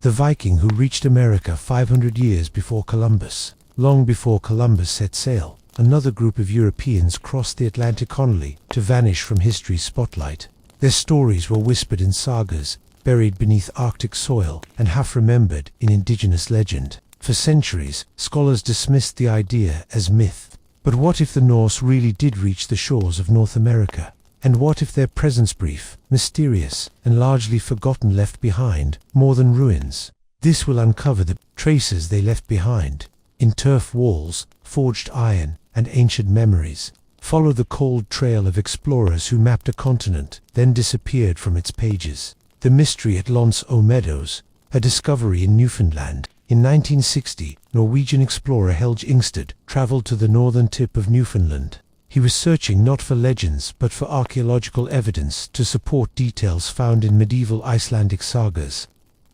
the Viking who reached America 500 years before Columbus. Long before Columbus set sail, another group of Europeans crossed the Atlantic only to vanish from history's spotlight. Their stories were whispered in sagas, buried beneath Arctic soil, and half-remembered in indigenous legend. For centuries, scholars dismissed the idea as myth. But what if the Norse really did reach the shores of North America? And what if their presence brief, mysterious, and largely forgotten left behind more than ruins? This will uncover the traces they left behind in turf walls, forged iron, and ancient memories. Follow the cold trail of explorers who mapped a continent, then disappeared from its pages. The mystery at Lons Meadows, a discovery in Newfoundland. In 1960, Norwegian explorer Helge Ingstad traveled to the northern tip of Newfoundland. He was searching not for legends but for archaeological evidence to support details found in medieval Icelandic sagas.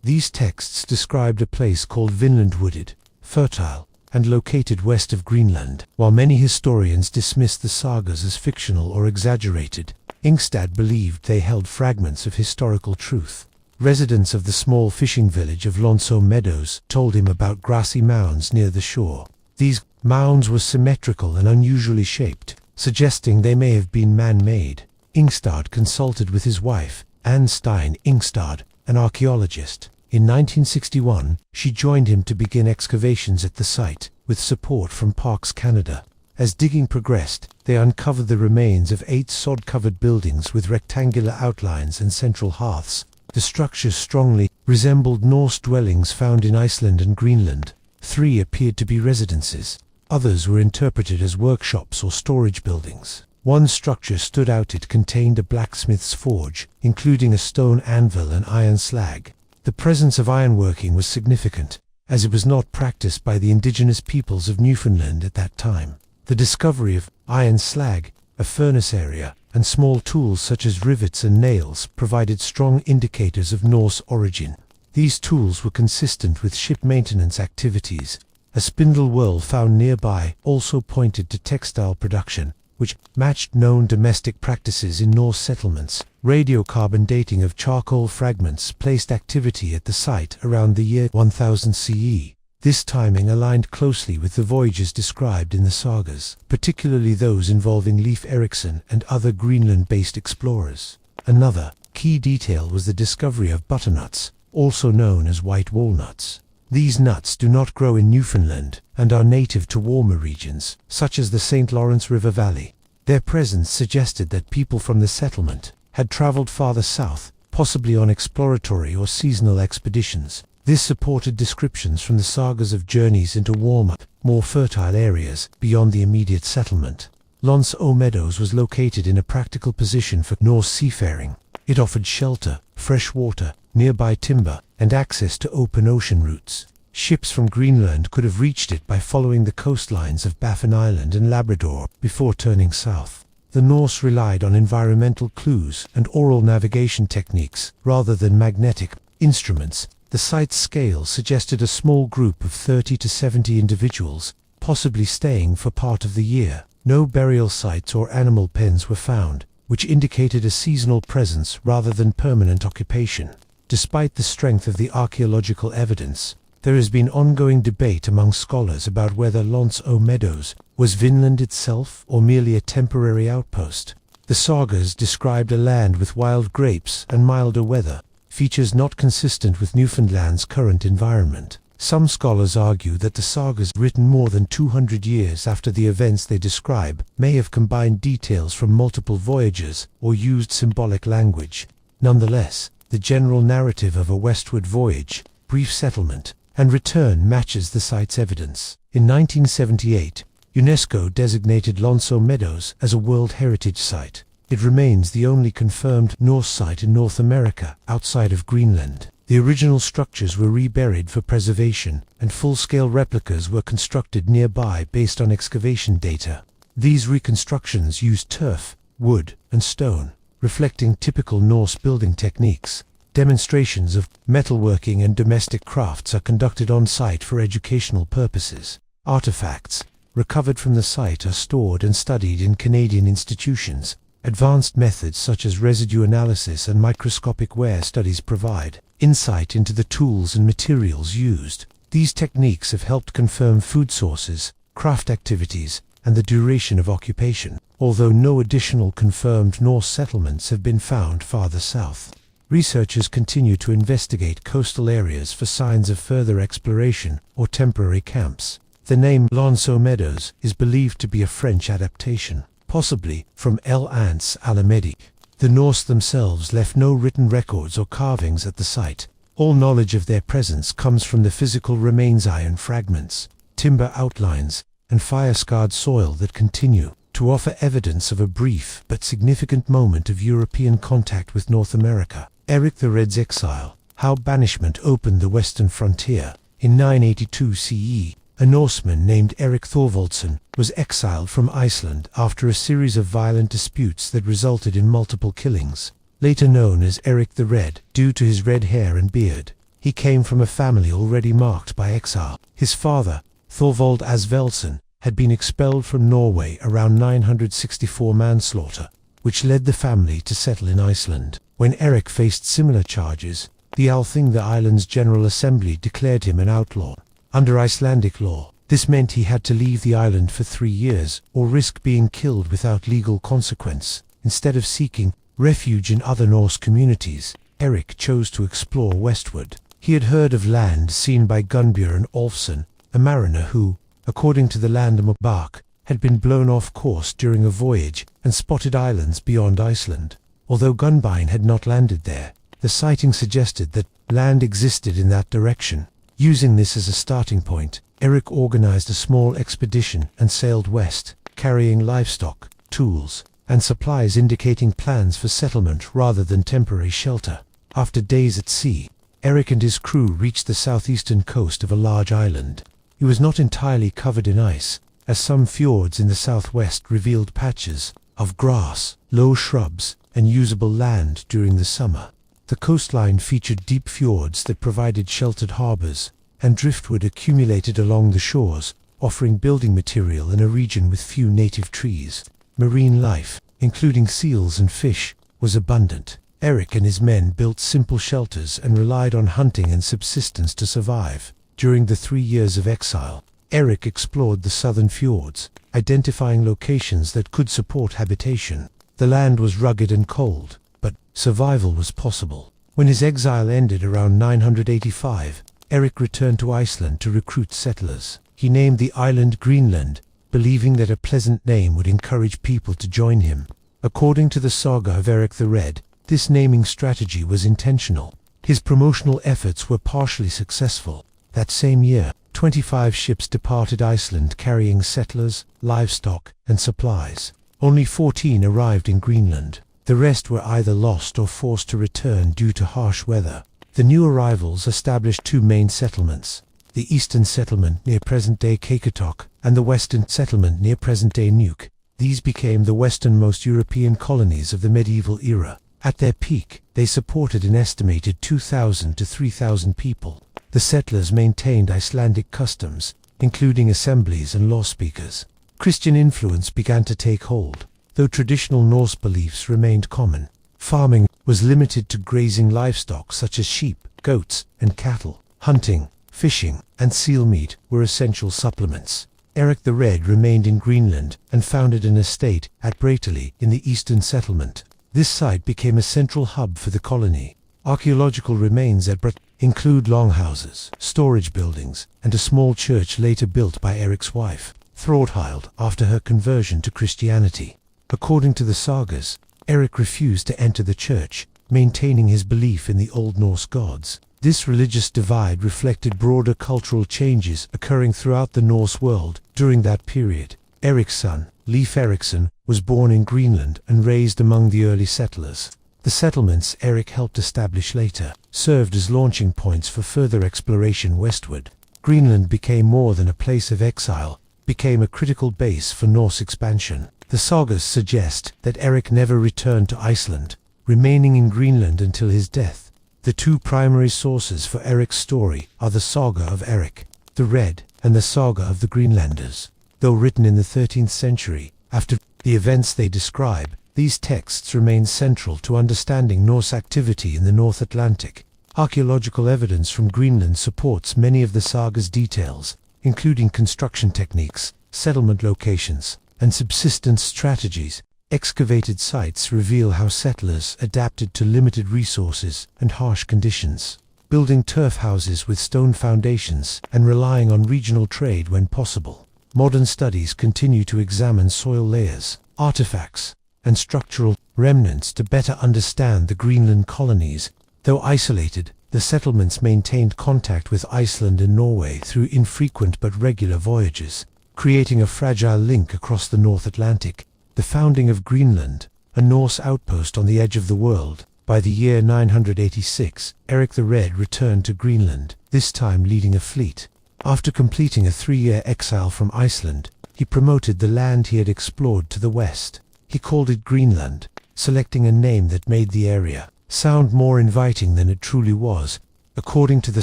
These texts described a place called Vinland, wooded, fertile, and located west of Greenland. While many historians dismissed the sagas as fictional or exaggerated, Ingstad believed they held fragments of historical truth. Residents of the small fishing village of Lons Meadows told him about grassy mounds near the shore. These mounds were symmetrical and unusually shaped, suggesting they may have been man-made. Ingstad consulted with his wife, Anne Stein Ingstad, an archaeologist. In 1961, she joined him to begin excavations at the site, with support from Parks Canada. As digging progressed, they uncovered the remains of 8 sod-covered buildings with rectangular outlines and central hearths. The structures strongly resembled Norse dwellings found in Iceland and Greenland. 3 appeared to be residences. Others were interpreted as workshops or storage buildings. One structure stood out. It contained a blacksmith's forge, including a stone anvil and iron slag. The presence of ironworking was significant, as it was not practiced by the indigenous peoples of Newfoundland at that time. The discovery of iron slag, a furnace area, and small tools such as rivets and nails provided strong indicators of Norse origin. These tools were consistent with ship maintenance activities. A spindle whorl found nearby also pointed to textile production, which matched known domestic practices in Norse settlements. Radiocarbon dating of charcoal fragments placed activity at the site around the year 1000 CE. This timing aligned closely with the voyages described in the sagas, particularly those involving Leif Erikson and other Greenland-based explorers. Another key detail was the discovery of butternuts, also known as white walnuts. These nuts do not grow in Newfoundland and are native to warmer regions, such as the St. Lawrence River Valley. Their presence suggested that people from the settlement had traveled farther south, possibly on exploratory or seasonal expeditions. This supported descriptions from the sagas of journeys into warmer, more fertile areas beyond the immediate settlement. Lons Meadows was located in a practical position for Norse seafaring. It offered shelter, fresh water, nearby timber, and access to open ocean routes. Ships from Greenland could have reached it by following the coastlines of Baffin Island and Labrador before turning south. The Norse relied on environmental clues and oral navigation techniques rather than magnetic instruments. The site's scale suggested a small group of 30 to 70 individuals, possibly staying for part of the year. No burial sites or animal pens were found, which indicated a seasonal presence rather than permanent occupation. Despite the strength of the archaeological evidence, there has been ongoing debate among scholars about whether Lons Meadows was Vinland itself or merely a temporary outpost. The sagas described a land with wild grapes and milder weather, features not consistent with Newfoundland's current environment. Some scholars argue that the sagas, written more than 200 years after the events they describe, may have combined details from multiple voyages or used symbolic language. Nonetheless, the general narrative of a westward voyage, brief settlement, and return matches the site's evidence. In 1978, UNESCO designated Lons Meadows as a World Heritage Site. It remains the only confirmed Norse site in North America outside of Greenland. The original structures were reburied for preservation, and full-scale replicas were constructed nearby based on excavation data. These reconstructions used turf, wood, and stone, reflecting typical Norse building techniques. Demonstrations of metalworking and domestic crafts are conducted on-site for educational purposes. Artifacts recovered from the site are stored and studied in Canadian institutions. Advanced methods such as residue analysis and microscopic wear studies provide insight into the tools and materials used. These techniques have helped confirm food sources, craft activities, and the duration of occupation, although no additional confirmed Norse settlements have been found farther south. Researchers continue to investigate coastal areas for signs of further exploration or temporary camps. The name Lonceau Meadows is believed to be a French adaptation, possibly from El Ants Alamedi. The Norse themselves left no written records or carvings at the site. All knowledge of their presence comes from the physical remains, iron fragments, timber outlines, and fire-scarred soil that continue to offer evidence of a brief but significant moment of European contact with North America. Eric the Red's exile. How banishment opened the western frontier. In 982 CE, a Norseman named Eric Thorvaldsson was exiled from Iceland after a series of violent disputes that resulted in multiple killings. Later known as Eric the Red, due to his red hair and beard, he came from a family already marked by exile. His father, Thorvald Asveldsson, had been expelled from Norway around 964 manslaughter, which led the family to settle in Iceland. When Eric faced similar charges, the Althing, the island's General Assembly, declared him an outlaw. Under Icelandic law, this meant he had to leave the island for 3 years or risk being killed without legal consequence. Instead of seeking refuge in other Norse communities, Eric chose to explore westward. He had heard of land seen by Gunnbjörn Olfsson, a mariner who, according to the Landnámabók, had been blown off course during a voyage and spotted islands beyond Iceland. Although Gunnbjörn had not landed there, the sighting suggested that land existed in that direction. Using this as a starting point, Eric organized a small expedition and sailed west, carrying livestock, tools, and supplies, indicating plans for settlement rather than temporary shelter. After days at sea, Eric and his crew reached the southeastern coast of a large island. It was not entirely covered in ice, as some fjords in the southwest revealed patches of grass, low shrubs, and usable land during the summer. The coastline featured deep fjords that provided sheltered harbors, and driftwood accumulated along the shores, offering building material in a region with few native trees. Marine life, including seals and fish, was abundant. Eric and his men built simple shelters and relied on hunting and subsistence to survive. During the 3 years of exile, Eric explored the southern fjords, identifying locations that could support habitation. The land was rugged and cold, but survival was possible. When his exile ended around 985, Eric returned to Iceland to recruit settlers. He named the island Greenland, believing that a pleasant name would encourage people to join him. According to the saga of Eric the Red, this naming strategy was intentional. His promotional efforts were partially successful. That same year, 25 ships departed Iceland carrying settlers, livestock, and supplies. Only 14 arrived in Greenland. The rest were either lost or forced to return due to harsh weather. The new arrivals established 2 main settlements: the eastern settlement near present-day Qaqortoq and the western settlement near present-day Nuuk. These became the westernmost European colonies of the medieval era. At their peak, they supported an estimated 2,000 to 3,000 people. The settlers maintained Icelandic customs, including assemblies and law speakers. Christian influence began to take hold, though traditional Norse beliefs remained common. Farming was limited to grazing livestock such as sheep, goats, and cattle. Hunting, fishing, and seal meat were essential supplements. Eric the Red remained in Greenland and founded an estate at Braitaly in the eastern settlement. This site became a central hub for the colony. Archaeological remains at Braitaly include longhouses, storage buildings, and a small church later built by Eric's wife, Thorhild, after her conversion to Christianity. According to the sagas, Eric refused to enter the church, maintaining his belief in the Old Norse gods. This religious divide reflected broader cultural changes occurring throughout the Norse world during that period. Eric's son, Leif Erikson, was born in Greenland and raised among the early settlers. The settlements Eric helped establish later served as launching points for further exploration westward. Greenland became more than a place of exile, became a critical base for Norse expansion. The sagas suggest that Eric never returned to Iceland, remaining in Greenland until his death. The 2 primary sources for Eric's story are the Saga of Eric the Red and the Saga of the Greenlanders. Though written in the 13th century, after the events they describe, these texts remain central to understanding Norse activity in the North Atlantic. Archaeological evidence from Greenland supports many of the saga's details, including construction techniques, settlement locations, and subsistence strategies. Excavated sites reveal how settlers adapted to limited resources and harsh conditions, building turf houses with stone foundations and relying on regional trade when possible. Modern studies continue to examine soil layers, artifacts, and structural remnants to better understand the Greenland colonies. Though isolated, the settlements maintained contact with Iceland and Norway through infrequent but regular voyages, creating a fragile link across the North Atlantic. The founding of Greenland, a Norse outpost on the edge of the world. By the year 986, Eric the Red returned to Greenland, this time leading a fleet. After completing a 3-year exile from Iceland, he promoted the land he had explored to the west. He called it Greenland, selecting a name that made the area sound more inviting than it truly was. According to the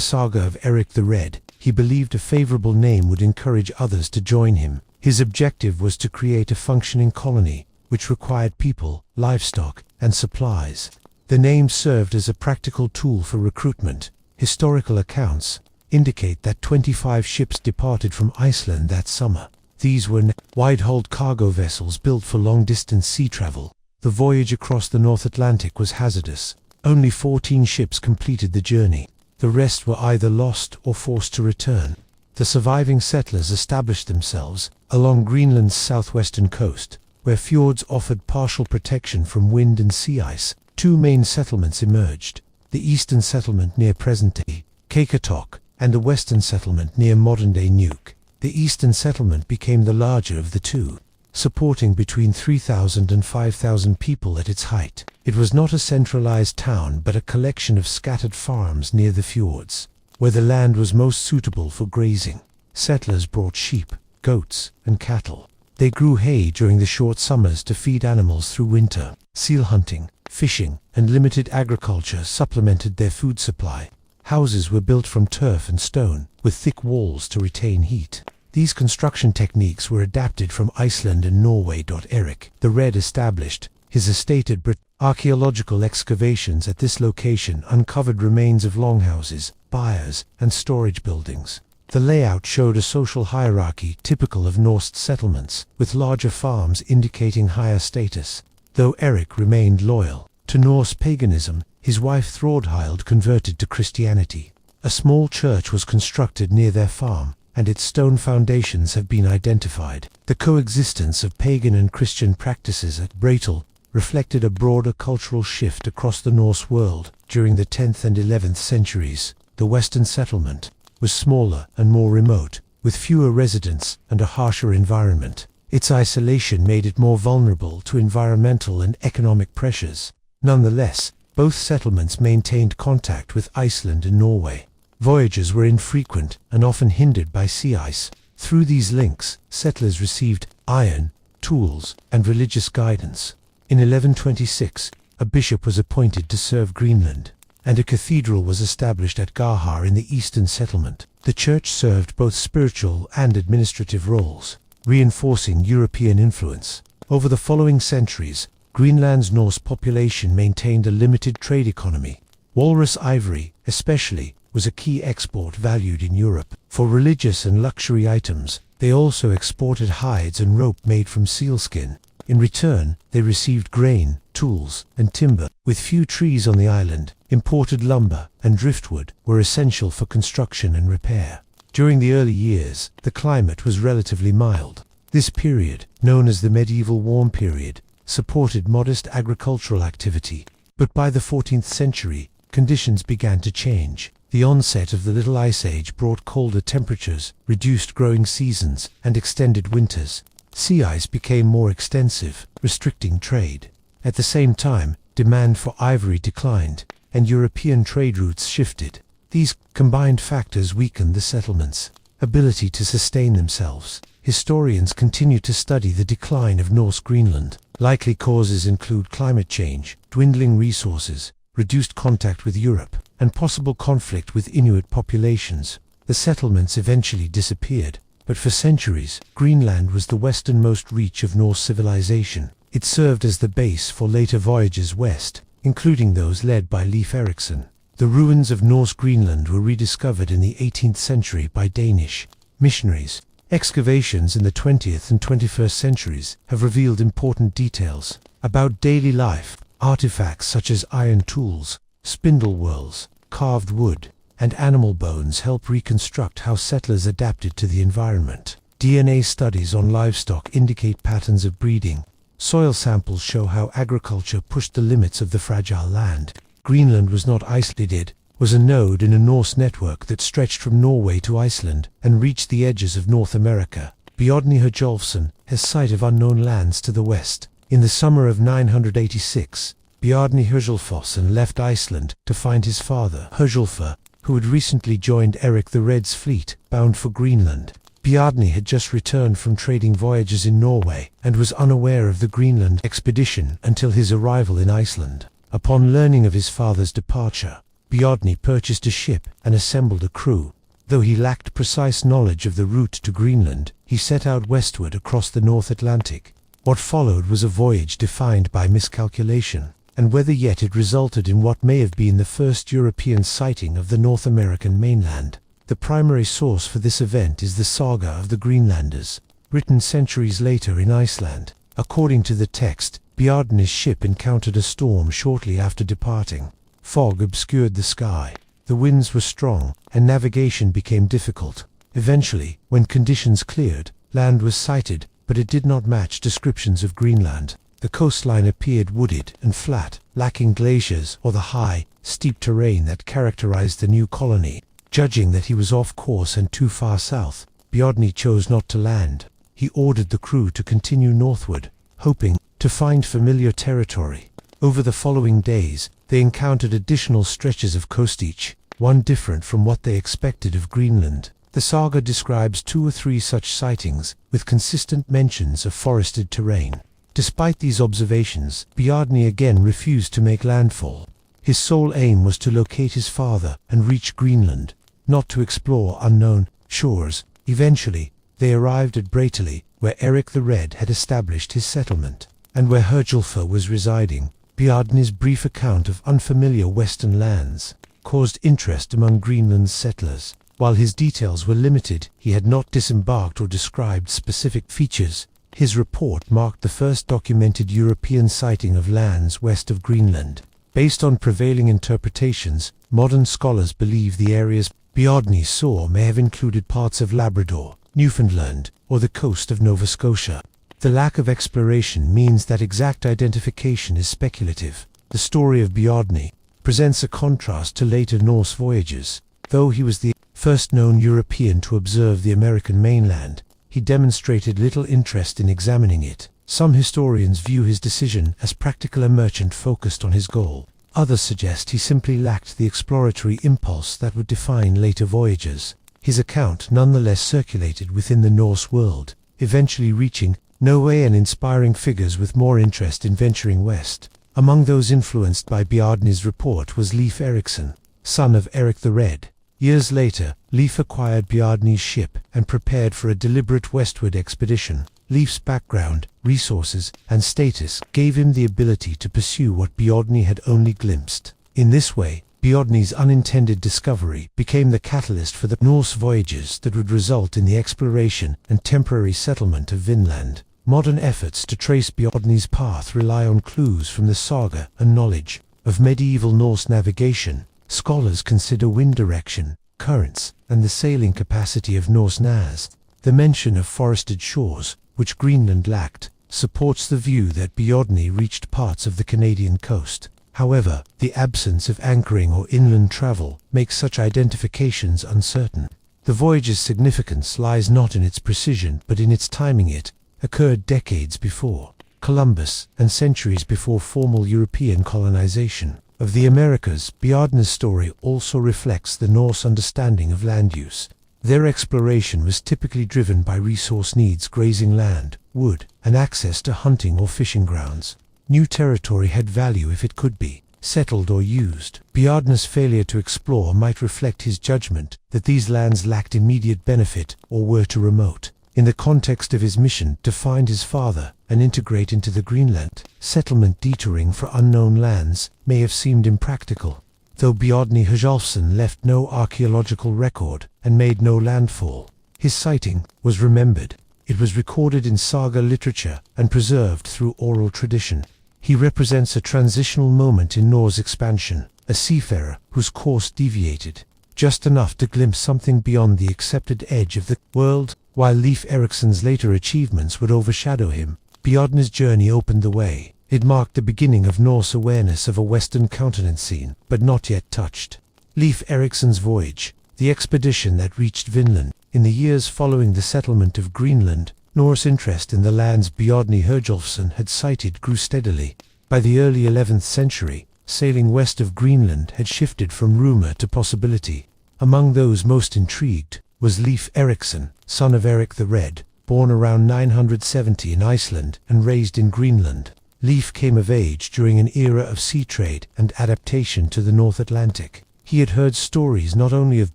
saga of Eric the Red, he believed a favorable name would encourage others to join him. His objective was to create a functioning colony, which required people, livestock, and supplies. The name served as a practical tool for recruitment. Historical accounts indicate that 25 ships departed from Iceland that summer. These were wide-hulled cargo vessels built for long-distance sea travel. The voyage across the North Atlantic was hazardous. Only 14 ships completed the journey. The rest were either lost or forced to return. The surviving settlers established themselves along Greenland's southwestern coast, where fjords offered partial protection from wind and sea ice. Two main settlements emerged: the eastern settlement near present-day Qaqortoq, and a western settlement near modern-day Nuuk. The eastern settlement became the larger of the two, supporting between 3,000 and 5,000 people at its height. It was not a centralized town but a collection of scattered farms near the fjords, where the land was most suitable for grazing. Settlers brought sheep, goats, and cattle. They grew hay during the short summers to feed animals through winter. Seal hunting, fishing, and limited agriculture supplemented their food supply. Houses were built from turf and stone, with thick walls to retain heat. These construction techniques were adapted from Iceland and Norway. Eric the Red established his estate at Britain. Archaeological excavations at this location uncovered remains of longhouses, byres, and storage buildings. The layout showed a social hierarchy typical of Norse settlements, with larger farms indicating higher status. Though Eric remained loyal to Norse paganism, his wife Thordhild converted to Christianity. A small church was constructed near their farm, and its stone foundations have been identified. The coexistence of pagan and Christian practices at Bratel reflected a broader cultural shift across the Norse world. During the 10th and 11th centuries, the western settlement was smaller and more remote, with fewer residents and a harsher environment. Its isolation made it more vulnerable to environmental and economic pressures. Nonetheless, both settlements maintained contact with Iceland and Norway. Voyages were infrequent and often hindered by sea ice. Through these links, settlers received iron, tools, and religious guidance. In 1126, a bishop was appointed to serve Greenland, and a cathedral was established at Gahar in the eastern settlement. The church served both spiritual and administrative roles, reinforcing European influence. Over the following centuries, Greenland's Norse population maintained a limited trade economy. Walrus ivory, especially, was a key export valued in Europe. For religious and luxury items, they also exported hides and rope made from sealskin. In return, they received grain, tools, and timber. With few trees on the island, imported lumber and driftwood were essential for construction and repair. During the early years, the climate was relatively mild. This period, known as the medieval warm period, supported modest agricultural activity. But by the 14th century, conditions began to change. The onset of the Little Ice Age brought colder temperatures, reduced growing seasons, and extended winters. Sea ice became more extensive, restricting trade. At the same time, demand for ivory declined, and European trade routes shifted. These combined factors weakened the settlements' ability to sustain themselves. Historians continue to study the decline of Norse Greenland. Likely causes include climate change, dwindling resources, reduced contact with Europe, and possible conflict with Inuit populations. The settlements eventually disappeared, but for centuries, Greenland was the westernmost reach of Norse civilization. It served as the base for later voyages west, including those led by Leif Erikson. The ruins of Norse Greenland were rediscovered in the 18th century by Danish missionaries. Excavations in the 20th and 21st centuries have revealed important details about daily life. Artifacts such as iron tools, spindle whorls, carved wood, and animal bones help reconstruct how settlers adapted to the environment. DNA studies on livestock indicate patterns of breeding. Soil samples show how agriculture pushed the limits of the fragile land. Greenland was not isolated, was a node in a Norse network that stretched from Norway to Iceland and reached the edges of North America. Bjarni Herjolfsson has sight of unknown lands to the west. In the summer of 986, Bjarni Herjolfsson left Iceland to find his father, Herjolfur, who had recently joined Eric the Red's fleet, bound for Greenland. Bjarni had just returned from trading voyages in Norway and was unaware of the Greenland expedition until his arrival in Iceland. Upon learning of his father's departure, Bjarni purchased a ship and assembled a crew. Though he lacked precise knowledge of the route to Greenland, he set out westward across the North Atlantic. What followed was a voyage defined by miscalculation, and whether yet it resulted in what may have been the first European sighting of the North American mainland. The primary source for this event is the saga of the Greenlanders, written centuries later in Iceland. According to the text, Bjarni's ship encountered a storm shortly after departing. Fog obscured the sky, the winds were strong, and navigation became difficult. Eventually, when conditions cleared, land was sighted, but it did not match descriptions of Greenland. The coastline appeared wooded and flat, lacking glaciers or the high, steep terrain that characterized the new colony. Judging that he was off course and too far south, Bjarni chose not to land. He ordered the crew to continue northward, hoping to find familiar territory. Over the following days, they encountered additional stretches of coast, each one different from what they expected of Greenland. The saga describes 2 or 3 such sightings, with consistent mentions of forested terrain. Despite these observations, Bjarni again refused to make landfall. His sole aim was to locate his father and reach Greenland, not to explore unknown shores. Eventually, they arrived at Braitaly, where Eric the Red had established his settlement, and where Herjolfur was residing. Bjarni's brief account of unfamiliar western lands caused interest among Greenland's settlers. While his details were limited, he had not disembarked or described specific features. His report marked the first documented European sighting of lands west of Greenland. Based on prevailing interpretations, modern scholars believe the areas Bjarni saw may have included parts of Labrador, Newfoundland, or the coast of Nova Scotia. The lack of exploration means that exact identification is speculative. The story of Bjarni presents a contrast to later Norse voyages. Though he was the first known European to observe the American mainland, he demonstrated little interest in examining it. Some historians view his decision as practical, a merchant focused on his goal. Others suggest he simply lacked the exploratory impulse that would define later voyages. His account nonetheless circulated within the Norse world, eventually reaching Norway and inspiring figures with more interest in venturing west. Among those influenced by Bjarni's report was Leif Erikson, son of Eric the Red. Years later, Leif acquired Bjarni's ship and prepared for a deliberate westward expedition. Leif's background, resources, and status gave him the ability to pursue what Bjarni had only glimpsed. In this way, Bjarni's unintended discovery became the catalyst for the Norse voyages that would result in the exploration and temporary settlement of Vinland. Modern efforts to trace Bjarni's path rely on clues from the saga and knowledge of medieval Norse navigation. Scholars consider wind direction, currents, and the sailing capacity of Norse Nas. The mention of forested shores, which Greenland lacked, supports the view that Bjarni reached parts of the Canadian coast. However, the absence of anchoring or inland travel makes such identifications uncertain. The voyage's significance lies not in its precision but in its timing. It occurred decades before Columbus and centuries before formal European colonization of the Americas. Bjarni's story also reflects the Norse understanding of land use. Their exploration was typically driven by resource needs: grazing land, wood, and access to hunting or fishing grounds. New territory had value if it could be settled or used. Bjarni's failure to explore might reflect his judgment that these lands lacked immediate benefit or were too remote. In the context of his mission to find his father and integrate into the Greenland settlement, detouring for unknown lands may have seemed impractical. though Bjarni Herjolfsson left no archaeological record and made no landfall. His sighting was remembered. It was recorded in saga literature and preserved through oral tradition. He represents a transitional moment in Norse expansion, a seafarer whose course deviated just enough to glimpse something beyond the accepted edge of the world. While Leif Erikson's later achievements would overshadow him, Bjarni's journey opened the way. It marked the beginning of Norse awareness of a Western continent seen, but not yet touched. Leif Erikson's voyage, the expedition that reached Vinland. In the years following the settlement of Greenland, Norse interest in the lands Bjarni Herjolfsson had sighted grew steadily. By the early 11th century, sailing west of Greenland had shifted from rumor to possibility. Among those most intrigued was Leif Eriksson, son of Eric the Red, born around 970 in Iceland and raised in Greenland. Leif came of age during an era of sea trade and adaptation to the North Atlantic. He had heard stories not only of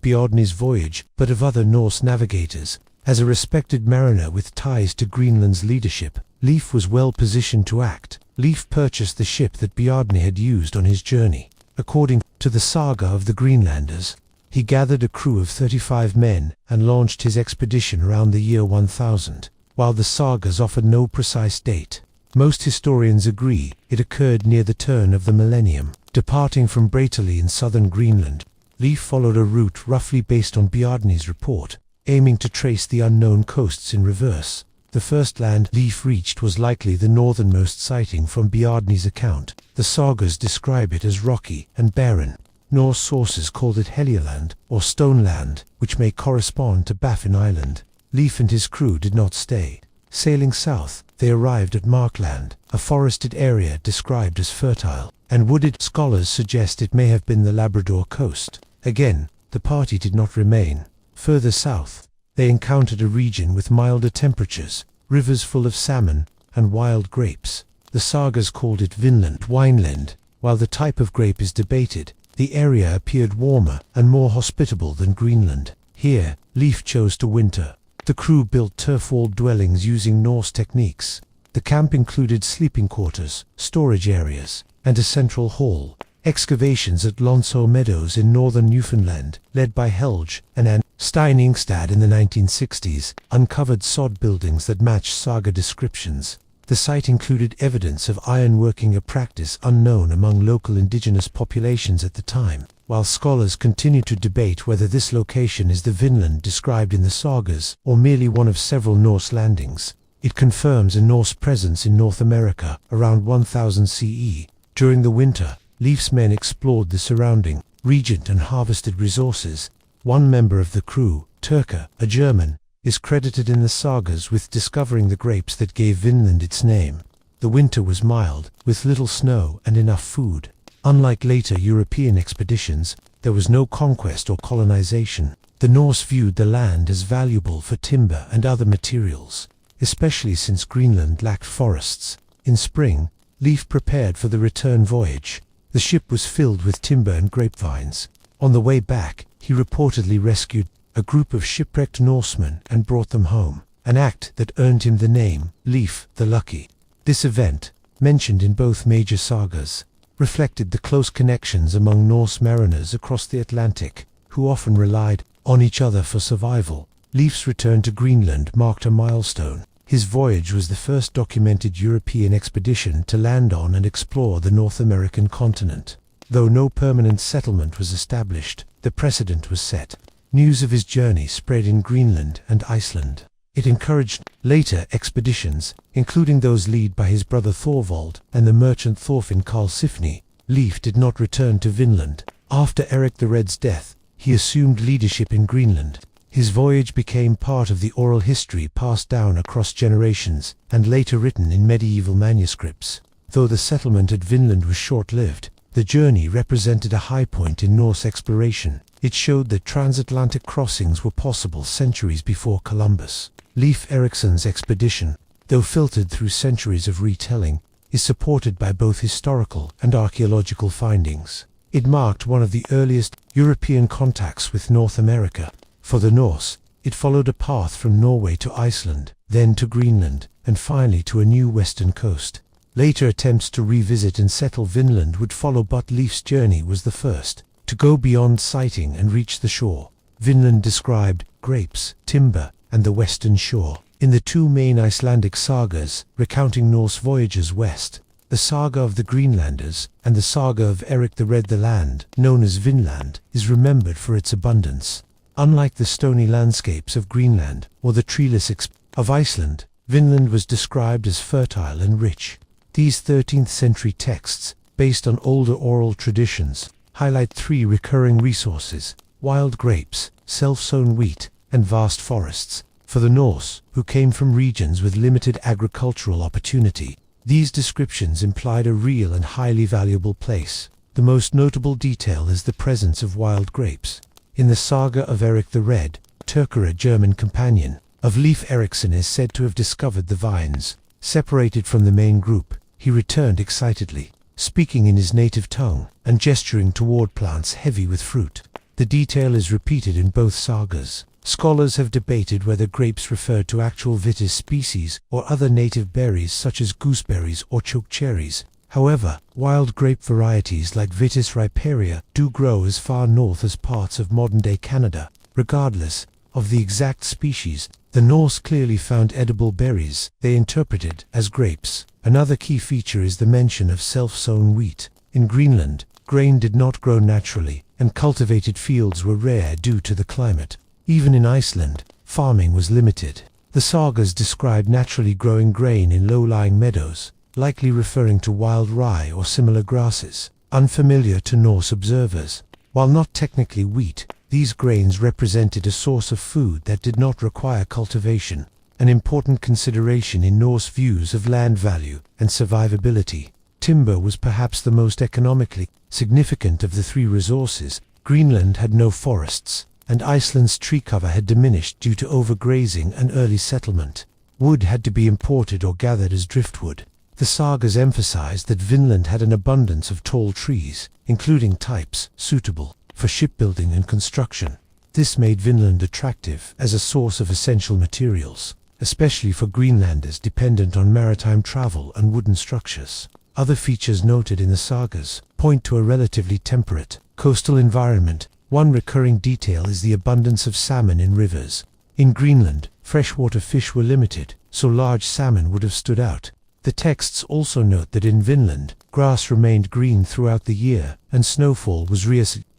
Bjarni's voyage but of other Norse navigators. As a respected mariner with ties to Greenland's leadership, Leif was well positioned to act. Leif purchased the ship that Bjarni had used on his journey. According to the saga of the Greenlanders, he gathered a crew of 35 men and launched his expedition around the year 1000. While the sagas offered no precise date, most historians agree it occurred near the turn of the millennium. Departing from Braitaly in southern Greenland, Leif followed a route roughly based on Bjarni's report, aiming to trace the unknown coasts in reverse. The first land Leif reached was likely the northernmost sighting from Bjarni's account. The sagas describe it as rocky and barren. Norse sources called it Helgeland, or Stone Land, which may correspond to Baffin Island. Leif and his crew did not stay. Sailing south, they arrived at Markland, a forested area described as fertile and wooded. Scholars suggest it may have been the Labrador coast. Again, the party did not remain. Further south, they encountered a region with milder temperatures, rivers full of salmon, and wild grapes. The sagas called it Vinland Wineland. While the type of grape is debated, the area appeared warmer and more hospitable than Greenland. Here, Leif chose to winter. The crew built turf-walled dwellings using Norse techniques. The camp included sleeping quarters, storage areas, and a central hall. Excavations at Lonsø Meadows in northern Newfoundland, led by Helge and Ann Steiningstad in the 1960s, uncovered sod buildings that matched saga descriptions. The site included evidence of ironworking, a practice unknown among local indigenous populations at the time. While scholars continue to debate whether this location is the Vinland described in the sagas or merely one of several Norse landings, it confirms a Norse presence in North America around 1000 CE. During the winter, Leif's men explored the surrounding region and harvested resources. One member of the crew, Turka, a German, is credited in the sagas with discovering the grapes that gave Vinland its name. The winter was mild, with little snow and enough food. Unlike later European expeditions, there was no conquest or colonization. The Norse viewed the land as valuable for timber and other materials, especially since Greenland lacked forests. In spring, Leif prepared for the return voyage. The ship was filled with timber and grapevines. On the way back, he reportedly rescued a group of shipwrecked Norsemen and brought them home, an act that earned him the name Leif the Lucky. This event, mentioned in both major sagas, reflected the close connections among Norse mariners across the Atlantic, who often relied on each other for survival. Leif's return to Greenland marked a milestone. His voyage was the first documented European expedition to land on and explore the North American continent. Though no permanent settlement was established, the precedent was set. News of his journey spread in Greenland and Iceland. It encouraged later expeditions, including those led by his brother Thorvald and the merchant Thorfinn Karlsefni. Leif did not return to Vinland. After Eric the Red's death, he assumed leadership in Greenland. His voyage became part of the oral history passed down across generations and later written in medieval manuscripts. Though the settlement at Vinland was short-lived, the journey represented a high point in Norse exploration. It showed that transatlantic crossings were possible centuries before Columbus. Leif Eriksson's expedition, though filtered through centuries of retelling, is supported by both historical and archaeological findings. It marked one of the earliest European contacts with North America. For the Norse, it followed a path from Norway to Iceland, then to Greenland, and finally to a new western coast. Later attempts to revisit and settle Vinland would follow, but Leif's journey was the first. to go beyond sighting and reach the shore. Vinland described grapes, timber, and the western shore. In the two main Icelandic sagas, recounting Norse voyages west, the saga of the Greenlanders and the saga of Eric the Red, the land, known as Vinland, is remembered for its abundance. Unlike the stony landscapes of Greenland or the treeless of Iceland, Vinland was described as fertile and rich. These 13th century texts, based on older oral traditions, highlight three recurring resources: wild grapes, self-sown wheat, and vast forests. For the Norse, who came from regions with limited agricultural opportunity, these descriptions implied a real and highly valuable place. The most notable detail is the presence of wild grapes. In the saga of Eric the Red, Turkur, a German companion of Leif Erikson, is said to have discovered the vines. Separated from the main group, he returned excitedly, speaking in his native tongue and gesturing toward plants heavy with fruit. The detail is repeated in both sagas. Scholars have debated whether grapes referred to actual vitis species or other native berries such as gooseberries or chokecherries. However, wild grape varieties like Vitis riparia do grow as far north as parts of modern-day Canada. Regardless of the exact species, the Norse clearly found edible berries they interpreted as grapes. Another key feature is the mention of self-sown wheat. In Greenland, grain did not grow naturally, and cultivated fields were rare due to the climate. Even in Iceland, farming was limited. The sagas describe naturally growing grain in low-lying meadows, likely referring to wild rye or similar grasses, unfamiliar to Norse observers. While not technically wheat, these grains represented a source of food that did not require cultivation, an important consideration in Norse views of land value and survivability. Timber was perhaps the most economically significant of the three resources. Greenland had no forests, and Iceland's tree cover had diminished due to overgrazing and early settlement. Wood had to be imported or gathered as driftwood. The sagas emphasized that Vinland had an abundance of tall trees, including types suitable for shipbuilding and construction. This made Vinland attractive as a source of essential materials, especially for Greenlanders dependent on maritime travel and wooden structures. Other features noted in the sagas point to a relatively temperate coastal environment. One recurring detail is the abundance of salmon in rivers. In Greenland, freshwater fish were limited, so large salmon would have stood out. The texts also note that in Vinland, grass remained green throughout the year, and snowfall was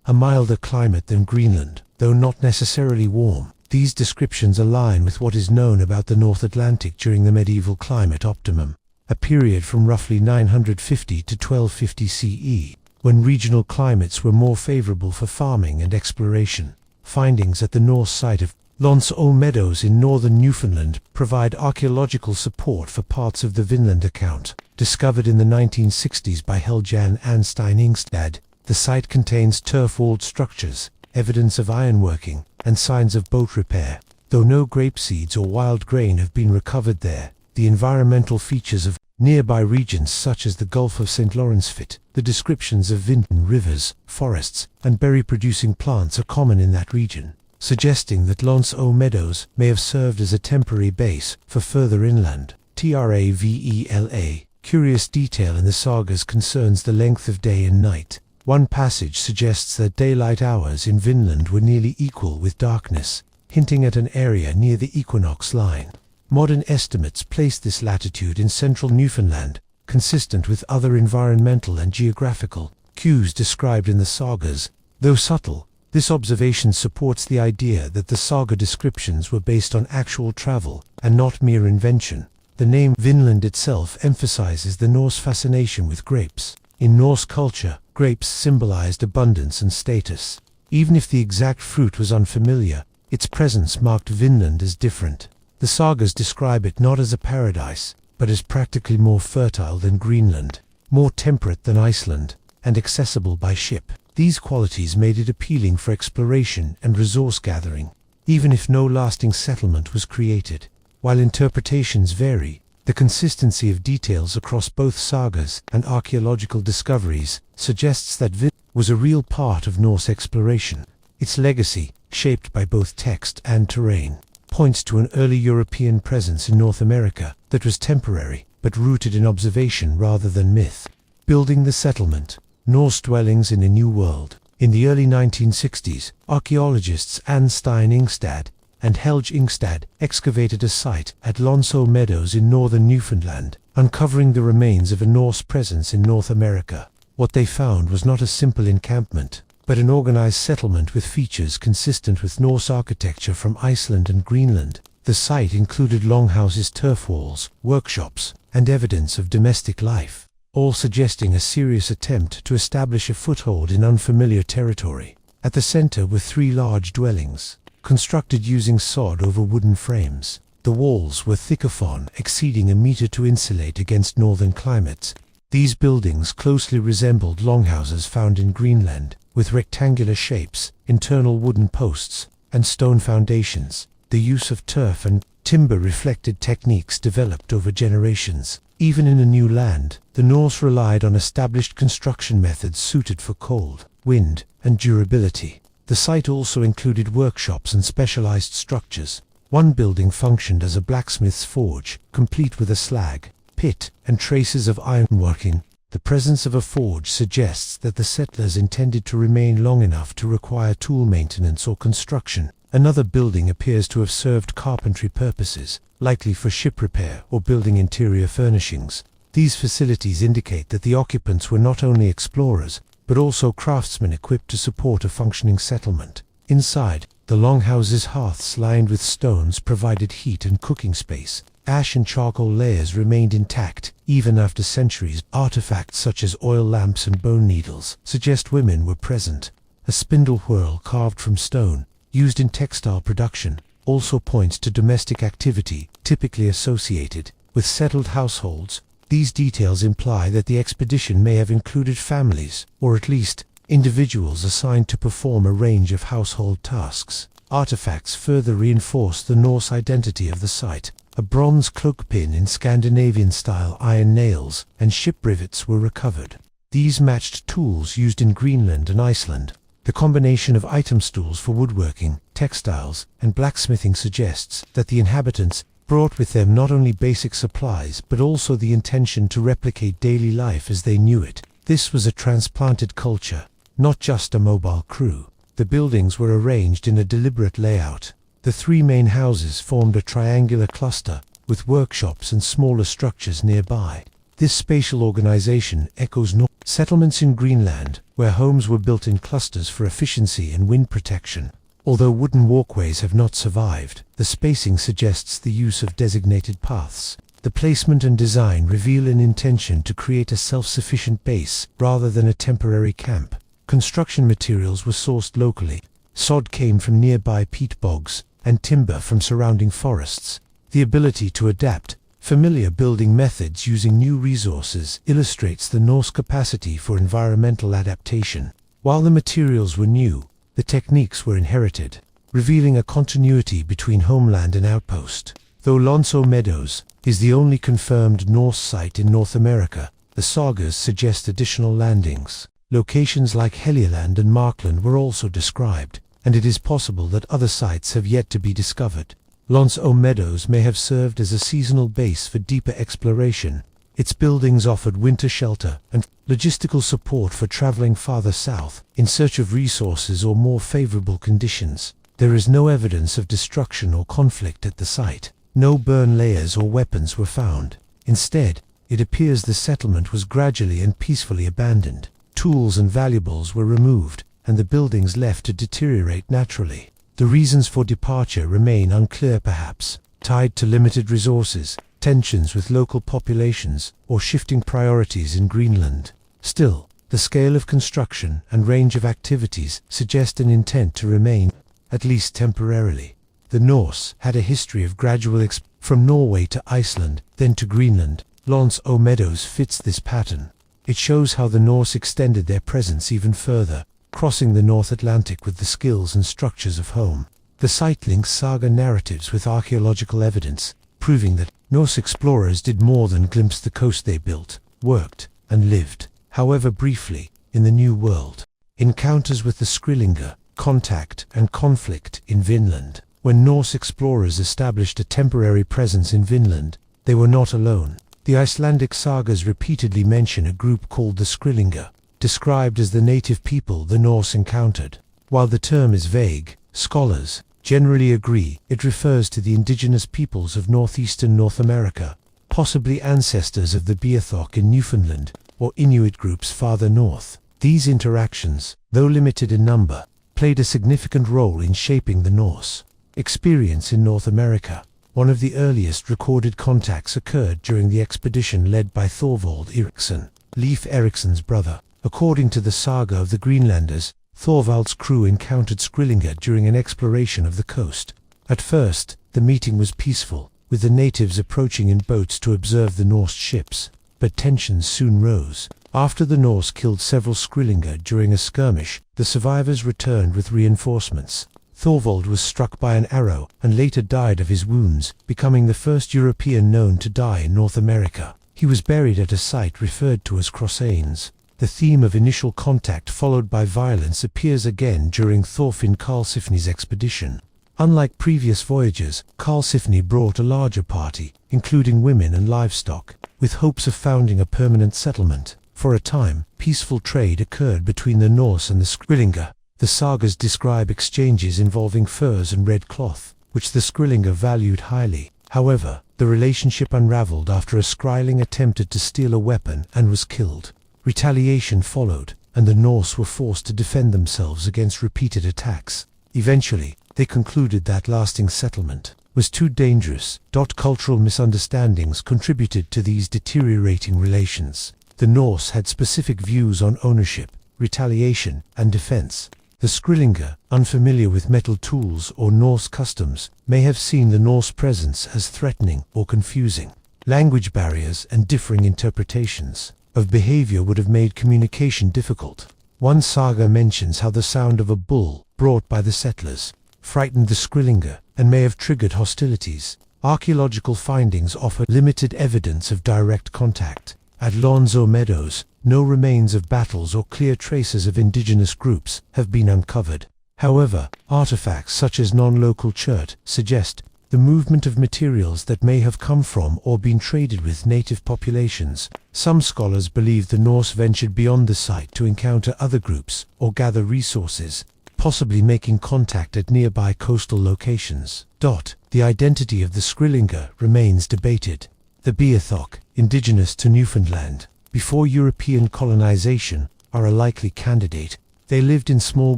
a milder climate than Greenland, though not necessarily warm. These descriptions align with what is known about the North Atlantic during the medieval climate optimum, a period from roughly 950 to 1250 CE. When regional climates were more favorable for farming and exploration. Findings at the Norse site of Lons Ole Meadows in northern Newfoundland provide archaeological support for parts of the Vinland account. Discovered in the 1960s by Heljan Anstein Ingstad, the site contains turf-walled structures, evidence of ironworking, and signs of boat repair. Though no grape seeds or wild grain have been recovered there, the environmental features of nearby regions such as the Gulf of St. Lawrence fit. The descriptions of Vinton rivers, forests, and berry-producing plants are common in that region, suggesting that Lons Ole Meadows may have served as a temporary base for further inland. Travela. Curious detail in the sagas concerns the length of day and night. One passage suggests that daylight hours in Vinland were nearly equal with darkness, hinting at an area near the equinox line. Modern estimates place this latitude in central Newfoundland, consistent with other environmental and geographical cues described in the sagas. Though subtle, this observation supports the idea that the saga descriptions were based on actual travel and not mere invention. The name Vinland itself emphasizes the Norse fascination with grapes. In Norse culture, grapes symbolized abundance and status. Even if the exact fruit was unfamiliar, its presence marked Vinland as different. The sagas describe it not as a paradise, but as practically more fertile than Greenland, more temperate than Iceland, and accessible by ship. These qualities made it appealing for exploration and resource gathering, even if no lasting settlement was created. While interpretations vary, the consistency of details across both sagas and archaeological discoveries suggests that Vinland was a real part of Norse exploration. Its legacy, shaped by both text and terrain, points to an early European presence in North America that was temporary, but rooted in observation rather than myth. Building the settlement, Norse dwellings in a new world. In the early 1960s, archaeologists Anne Stein Ingstad and Helge Ingstad excavated a site at Lonso Meadows in northern Newfoundland, uncovering the remains of a Norse presence in North America. What they found was not a simple encampment, but an organized settlement with features consistent with Norse architecture from Iceland and Greenland. The site included longhouses, turf walls, workshops, and evidence of domestic life, all suggesting a serious attempt to establish a foothold in unfamiliar territory. At the center were 3 large dwellings, constructed using sod over wooden frames. The walls were thickophon, exceeding a meter to insulate against northern climates. These buildings closely resembled longhouses found in Greenland, with rectangular shapes, internal wooden posts, and stone foundations. The use of turf and timber reflected techniques developed over generations. Even in a new land, the Norse relied on established construction methods suited for cold, wind, and durability. The site also included workshops and specialized structures. One building functioned as a blacksmith's forge, complete with a slag pit and traces of ironworking. The presence of a forge suggests that the settlers intended to remain long enough to require tool maintenance or construction. Another building appears to have served carpentry purposes, likely for ship repair or building interior furnishings. These facilities indicate that the occupants were not only explorers, but also craftsmen equipped to support a functioning settlement. Inside, the longhouses' hearths lined with stones provided heat and cooking space. Ash and charcoal layers remained intact, even after centuries. Artifacts such as oil lamps and bone needles suggest women were present. A spindle whorl carved from stone, used in textile production, also points to domestic activity typically associated with settled households. These details imply that the expedition may have included families, or at least individuals assigned to perform a range of household tasks. Artifacts further reinforce the Norse identity of the site. A bronze cloak pin in Scandinavian-style iron nails and ship rivets were recovered. These matched tools used in Greenland and Iceland. The combination of item stools for woodworking, textiles, and blacksmithing suggests that the inhabitants brought with them not only basic supplies but also the intention to replicate daily life as they knew it. This was a transplanted culture, not just a mobile crew. The buildings were arranged in a deliberate layout. The 3 main houses formed a triangular cluster, with workshops and smaller structures nearby. This spatial organization echoes Norse settlements in Greenland, where homes were built in clusters for efficiency and wind protection. Although wooden walkways have not survived, the spacing suggests the use of designated paths. The placement and design reveal an intention to create a self-sufficient base rather than a temporary camp. Construction materials were sourced locally. Sod came from nearby peat bogs, and timber from surrounding forests. The ability to adapt familiar building methods using new resources illustrates the Norse capacity for environmental adaptation. While the materials were new, the techniques were inherited, revealing a continuity between homeland and outpost. Though Lonso Meadows is the only confirmed Norse site in North America, the sagas suggest additional landings. Locations like Helgeland and Markland were also described, and it is possible that other sites have yet to be discovered. Lonso Meadows may have served as a seasonal base for deeper exploration. Its buildings offered winter shelter and logistical support for traveling farther south in search of resources or more favorable conditions. There is no evidence of destruction or conflict at the site. No burn layers or weapons were found. Instead, it appears the settlement was gradually and peacefully abandoned. Tools and valuables were removed, and the buildings left to deteriorate naturally. The reasons for departure remain unclear, perhaps tied to limited resources, tensions with local populations, or shifting priorities in Greenland. Still, the scale of construction and range of activities suggest an intent to remain, at least temporarily. The Norse had a history of gradual from Norway to Iceland, then to Greenland. Lonso Meadows fits this pattern. It shows how the Norse extended their presence even further, crossing the North Atlantic with the skills and structures of home. The site links saga narratives with archaeological evidence, proving that Norse explorers did more than glimpse the coast. They built, worked, and lived, however briefly, in the New World. Encounters with the Skrillinga, contact and conflict in Vinland. When Norse explorers established a temporary presence in Vinland, they were not alone. The Icelandic sagas repeatedly mention a group called the Skrillinga. described as the native people the Norse encountered. While the term is vague, scholars generally agree it refers to the indigenous peoples of northeastern North America, possibly ancestors of the Beothuk in Newfoundland or Inuit groups farther north. These interactions, though limited in number, played a significant role in shaping the Norse experience in North America. One of the earliest recorded contacts occurred during the expedition led by Thorvald Eriksson, Leif Eriksson's brother. According to the saga of the Greenlanders, Thorvald's crew encountered Skrillinga during an exploration of the coast. At first, the meeting was peaceful, with the natives approaching in boats to observe the Norse ships. But tensions soon rose. After the Norse killed several Skrillinga during a skirmish, the survivors returned with reinforcements. Thorvald was struck by an arrow and later died of his wounds, becoming the first European known to die in North America. He was buried at a site referred to as Crossanes. The theme of initial contact followed by violence appears again during Thorfinn Karlsefni's expedition. Unlike previous voyages, Karlsefni brought a larger party, including women and livestock, with hopes of founding a permanent settlement. For a time, peaceful trade occurred between the Norse and the Skrillinga. The sagas describe exchanges involving furs and red cloth, which the Skrillinga valued highly. However, the relationship unraveled after a Skrilling attempted to steal a weapon and was killed. Retaliation followed, and the Norse were forced to defend themselves against repeated attacks. Eventually, they concluded that lasting settlement was too dangerous. Cultural misunderstandings contributed to these deteriorating relations. The Norse had specific views on ownership, retaliation, and defense. The Skrillinga, unfamiliar with metal tools or Norse customs, may have seen the Norse presence as threatening or confusing. Language barriers and differing interpretations of behavior would have made communication difficult. One saga mentions how the sound of a bull, brought by the settlers, frightened the Skrillinga and may have triggered hostilities. Archaeological findings offer limited evidence of direct contact. At Lonzo Meadows, no remains of battles or clear traces of indigenous groups have been uncovered. However, artifacts such as non-local chert suggest the movement of materials that may have come from or been traded with native populations. Some scholars believe the Norse ventured beyond the site to encounter other groups or gather resources, possibly making contact at nearby coastal locations. The identity of the Skrillinga remains debated. The Beothuk, indigenous to Newfoundland, before European colonization, are a likely candidate. They lived in small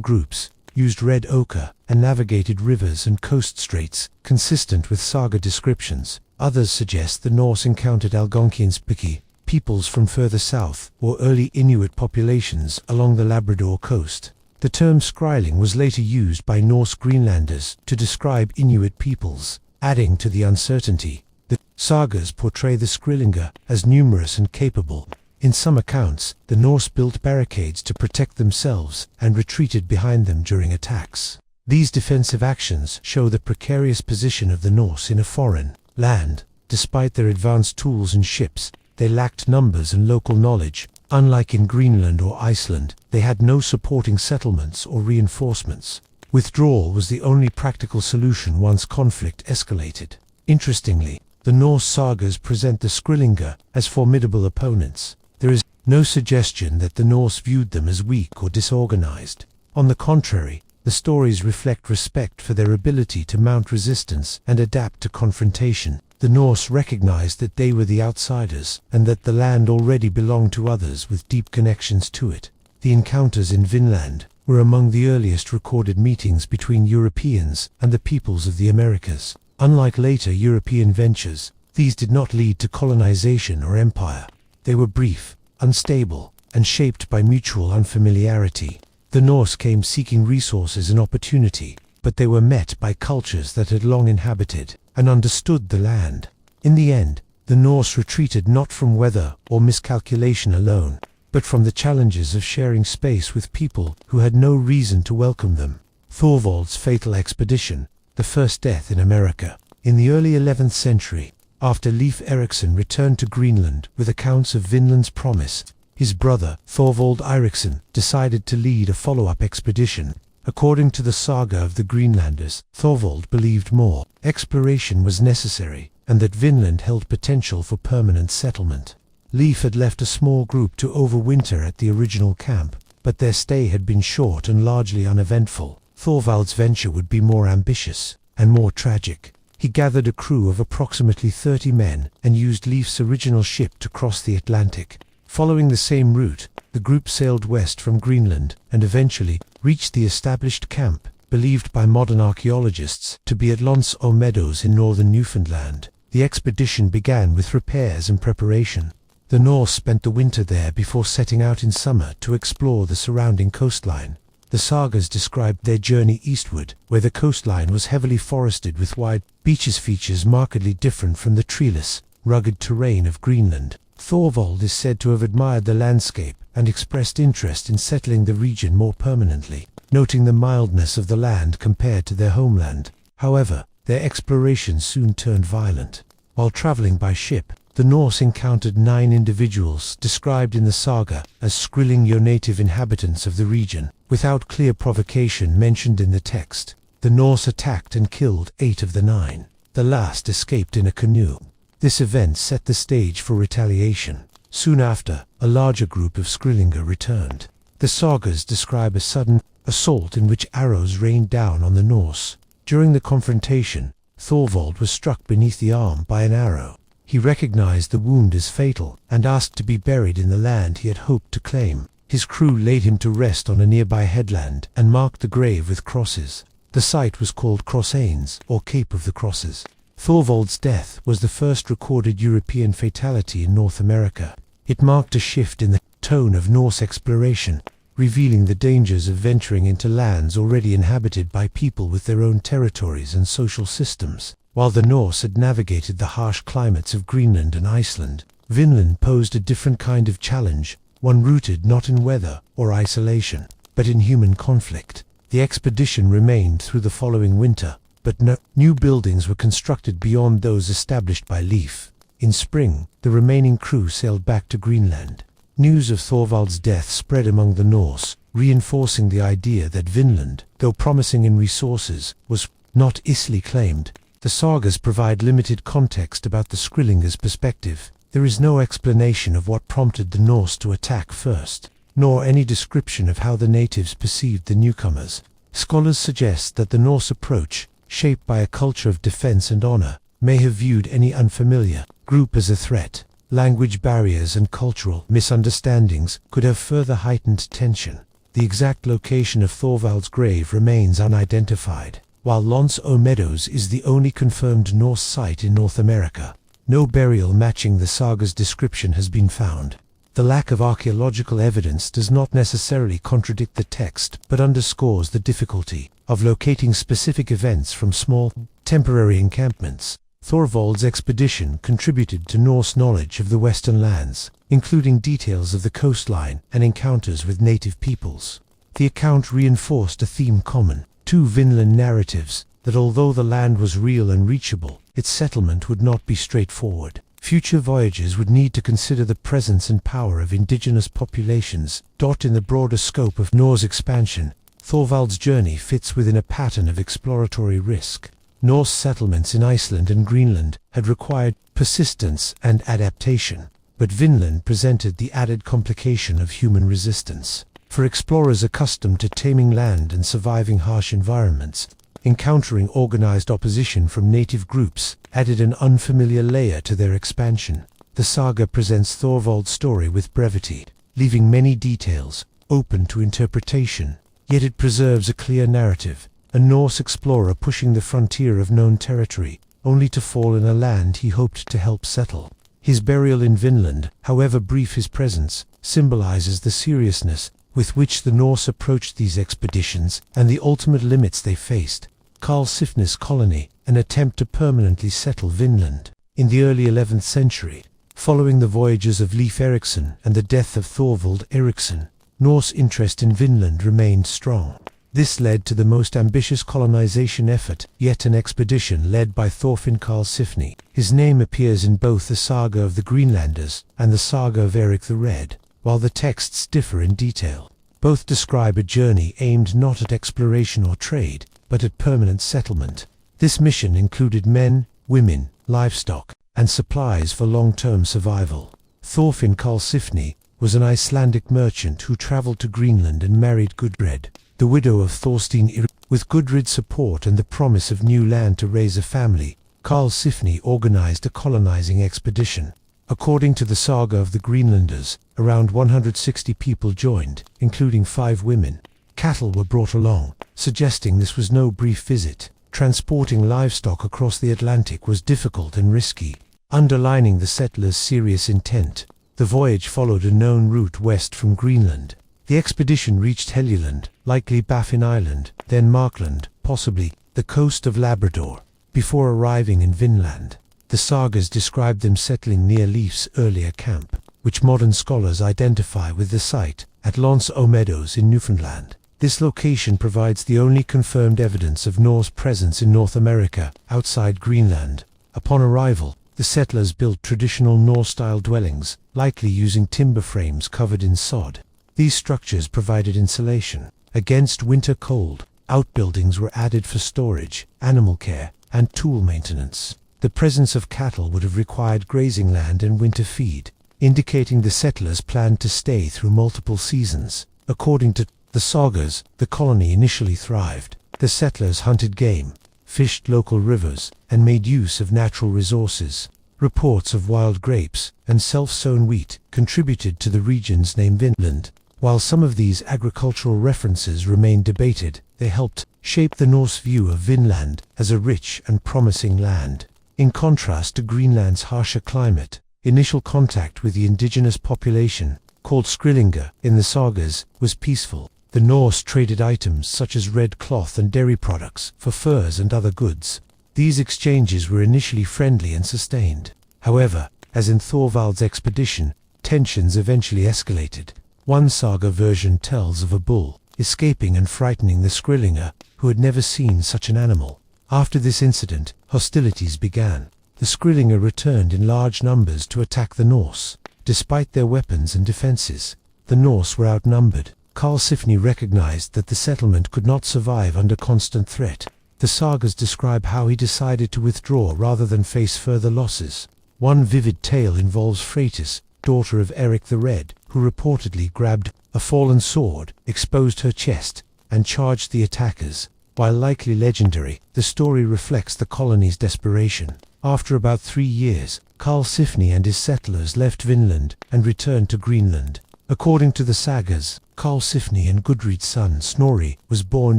groups, used red ochre, and navigated rivers and coast straits, consistent with saga descriptions. Others suggest the Norse encountered Algonquianspiki, peoples from further south, or early Inuit populations along the Labrador coast. The term Skrilling was later used by Norse Greenlanders to describe Inuit peoples, adding to the uncertainty. The sagas portray the Skrillinga as numerous and capable. In some accounts, the Norse built barricades to protect themselves and retreated behind them during attacks. These defensive actions show the precarious position of the Norse in a foreign land. Despite their advanced tools and ships, they lacked numbers and local knowledge. Unlike in Greenland or Iceland, they had no supporting settlements or reinforcements. Withdrawal was the only practical solution once conflict escalated. Interestingly, the Norse sagas present the Skrillinga as formidable opponents. There is no suggestion that the Norse viewed them as weak or disorganized. On the contrary, the stories reflect respect for their ability to mount resistance and adapt to confrontation. The Norse recognized that they were the outsiders, and that the land already belonged to others with deep connections to it. The encounters in Vinland were among the earliest recorded meetings between Europeans and the peoples of the Americas. Unlike later European ventures, these did not lead to colonization or empire. They were brief, unstable, and shaped by mutual unfamiliarity. The Norse came seeking resources and opportunity, but they were met by cultures that had long inhabited and understood the land. In the end, the Norse retreated not from weather or miscalculation alone, but from the challenges of sharing space with people who had no reason to welcome them. Thorvald's fatal expedition, the first death in America. In the early 11th century, after Leif Erikson returned to Greenland with accounts of Vinland's promise, his brother, Thorvald Eriksson, decided to lead a follow-up expedition. According to the saga of the Greenlanders, Thorvald believed more exploration was necessary, and that Vinland held potential for permanent settlement. Leif had left a small group to overwinter at the original camp, but their stay had been short and largely uneventful. Thorvald's venture would be more ambitious and more tragic. He gathered a crew of approximately 30 men and used Leif's original ship to cross the Atlantic. Following the same route, the group sailed west from Greenland and eventually reached the established camp, believed by modern archaeologists to be at Lons aux Meadows in northern Newfoundland. The expedition began with repairs and preparation. The Norse spent the winter there before setting out in summer to explore the surrounding coastline. The sagas described their journey eastward, where the coastline was heavily forested with wide beaches, features markedly different from the treeless, rugged terrain of Greenland. Thorvald is said to have admired the landscape and expressed interest in settling the region more permanently, noting the mildness of the land compared to their homeland. However, their exploration soon turned violent. While traveling by ship, the Norse encountered 9 individuals described in the saga as Skrillingur, native inhabitants of the region, without clear provocation mentioned in the text. The Norse attacked and killed 8 of the 9. The last escaped in a canoe. This event set the stage for retaliation. Soon after, a larger group of Skrillingur returned. The sagas describe a sudden assault in which arrows rained down on the Norse. During the confrontation, Thorvald was struck beneath the arm by an arrow. He recognized the wound as fatal and asked to be buried in the land he had hoped to claim. His crew laid him to rest on a nearby headland and marked the grave with crosses. The site was called Crossanes, or Cape of the Crosses. Thorvald's death was the first recorded European fatality in North America. It marked a shift in the tone of Norse exploration, revealing the dangers of venturing into lands already inhabited by people with their own territories and social systems. While the Norse had navigated the harsh climates of Greenland and Iceland, Vinland posed a different kind of challenge, one rooted not in weather or isolation, but in human conflict. The expedition remained through the following winter, but no new buildings were constructed beyond those established by Leif. In spring, the remaining crew sailed back to Greenland. News of Thorvald's death spread among the Norse, reinforcing the idea that Vinland, though promising in resources, was not easily claimed. The sagas provide limited context about the Skrillinger's perspective. There is no explanation of what prompted the Norse to attack first, nor any description of how the natives perceived the newcomers. Scholars suggest that the Norse approach, shaped by a culture of defense and honor, may have viewed any unfamiliar group as a threat. Language barriers and cultural misunderstandings could have further heightened tension. The exact location of Thorvald's grave remains unidentified. While Lons aux Meadows is the only confirmed Norse site in North America, no burial matching the saga's description has been found. The lack of archaeological evidence does not necessarily contradict the text, but underscores the difficulty of locating specific events from small, temporary encampments. Thorvald's expedition contributed to Norse knowledge of the Western lands, including details of the coastline and encounters with native peoples. The account reinforced a theme common to Vinland narratives, that although the land was real and reachable, its settlement would not be straightforward. Future voyages would need to consider the presence and power of indigenous populations. In the broader scope of Norse expansion, Thorvald's journey fits within a pattern of exploratory risk. Norse settlements in Iceland and Greenland had required persistence and adaptation, but Vinland presented the added complication of human resistance. For explorers accustomed to taming land and surviving harsh environments, encountering organized opposition from native groups added an unfamiliar layer to their expansion. The saga presents Thorvald's story with brevity, leaving many details open to interpretation, yet it preserves a clear narrative, a Norse explorer pushing the frontier of known territory, only to fall in a land he hoped to help settle. His burial in Vinland, however brief his presence, symbolizes the seriousness with which the Norse approached these expeditions and the ultimate limits they faced. Karlsefni's colony, an attempt to permanently settle Vinland. In the early 11th century, following the voyages of Leif Erikson and the death of Thorvald Eriksson, Norse interest in Vinland remained strong. This led to the most ambitious colonization effort yet, an expedition led by Thorfinn Karlsefni. His name appears in both the saga of the Greenlanders and the saga of Eric the Red. While the texts differ in detail, both describe a journey aimed not at exploration or trade, but at permanent settlement. This mission included men, women, livestock, and supplies for long-term survival. Thorfinn Karlsefni was an Icelandic merchant who traveled to Greenland and married Gudrid, the widow of Thorstein. With Gudrid's support and the promise of new land to raise a family, Karlsefni organized a colonizing expedition. According to the saga of the Greenlanders, around 160 people joined, including 5 women. Cattle were brought along, suggesting this was no brief visit. Transporting livestock across the Atlantic was difficult and risky, underlining the settlers' serious intent. The voyage followed a known route west from Greenland. The expedition reached Helluland, likely Baffin Island, then Markland, possibly the coast of Labrador, before arriving in Vinland. The sagas describe them settling near Leif's earlier camp, which modern scholars identify with the site at Lons o Meadows in Newfoundland. This location provides the only confirmed evidence of Norse presence in North America, outside Greenland. Upon arrival, the settlers built traditional Norse-style dwellings, likely using timber frames covered in sod. These structures provided insulation against winter cold. Outbuildings were added for storage, animal care, and tool maintenance. The presence of cattle would have required grazing land and winter feed, indicating the settlers planned to stay through multiple seasons. According to the sagas, the colony initially thrived. The settlers hunted game, fished local rivers, and made use of natural resources. Reports of wild grapes and self-sown wheat contributed to the region's name Vinland. While some of these agricultural references remain debated, they helped shape the Norse view of Vinland as a rich and promising land. In contrast to Greenland's harsher climate, initial contact with the indigenous population, called Skrýlingar in the sagas, was peaceful. The Norse traded items such as red cloth and dairy products for furs and other goods. These exchanges were initially friendly and sustained. However, as in Thorvald's expedition, tensions eventually escalated. One saga version tells of a bull escaping and frightening the Skrýlingar, who had never seen such an animal. After this incident, hostilities began. The Skrýlingar returned in large numbers to attack the Norse. Despite their weapons and defenses, the Norse were outnumbered. Karlsefni recognized that the settlement could not survive under constant threat. The sagas describe how he decided to withdraw rather than face further losses. One vivid tale involves Freydis, daughter of Eric the Red, who reportedly grabbed a fallen sword, exposed her chest, and charged the attackers. While likely legendary, the story reflects the colony's desperation. After about 3 years, Karlsefni and his settlers left Vinland and returned to Greenland. According to the sagas, Karlsefni and Gudrid's son Snorri was born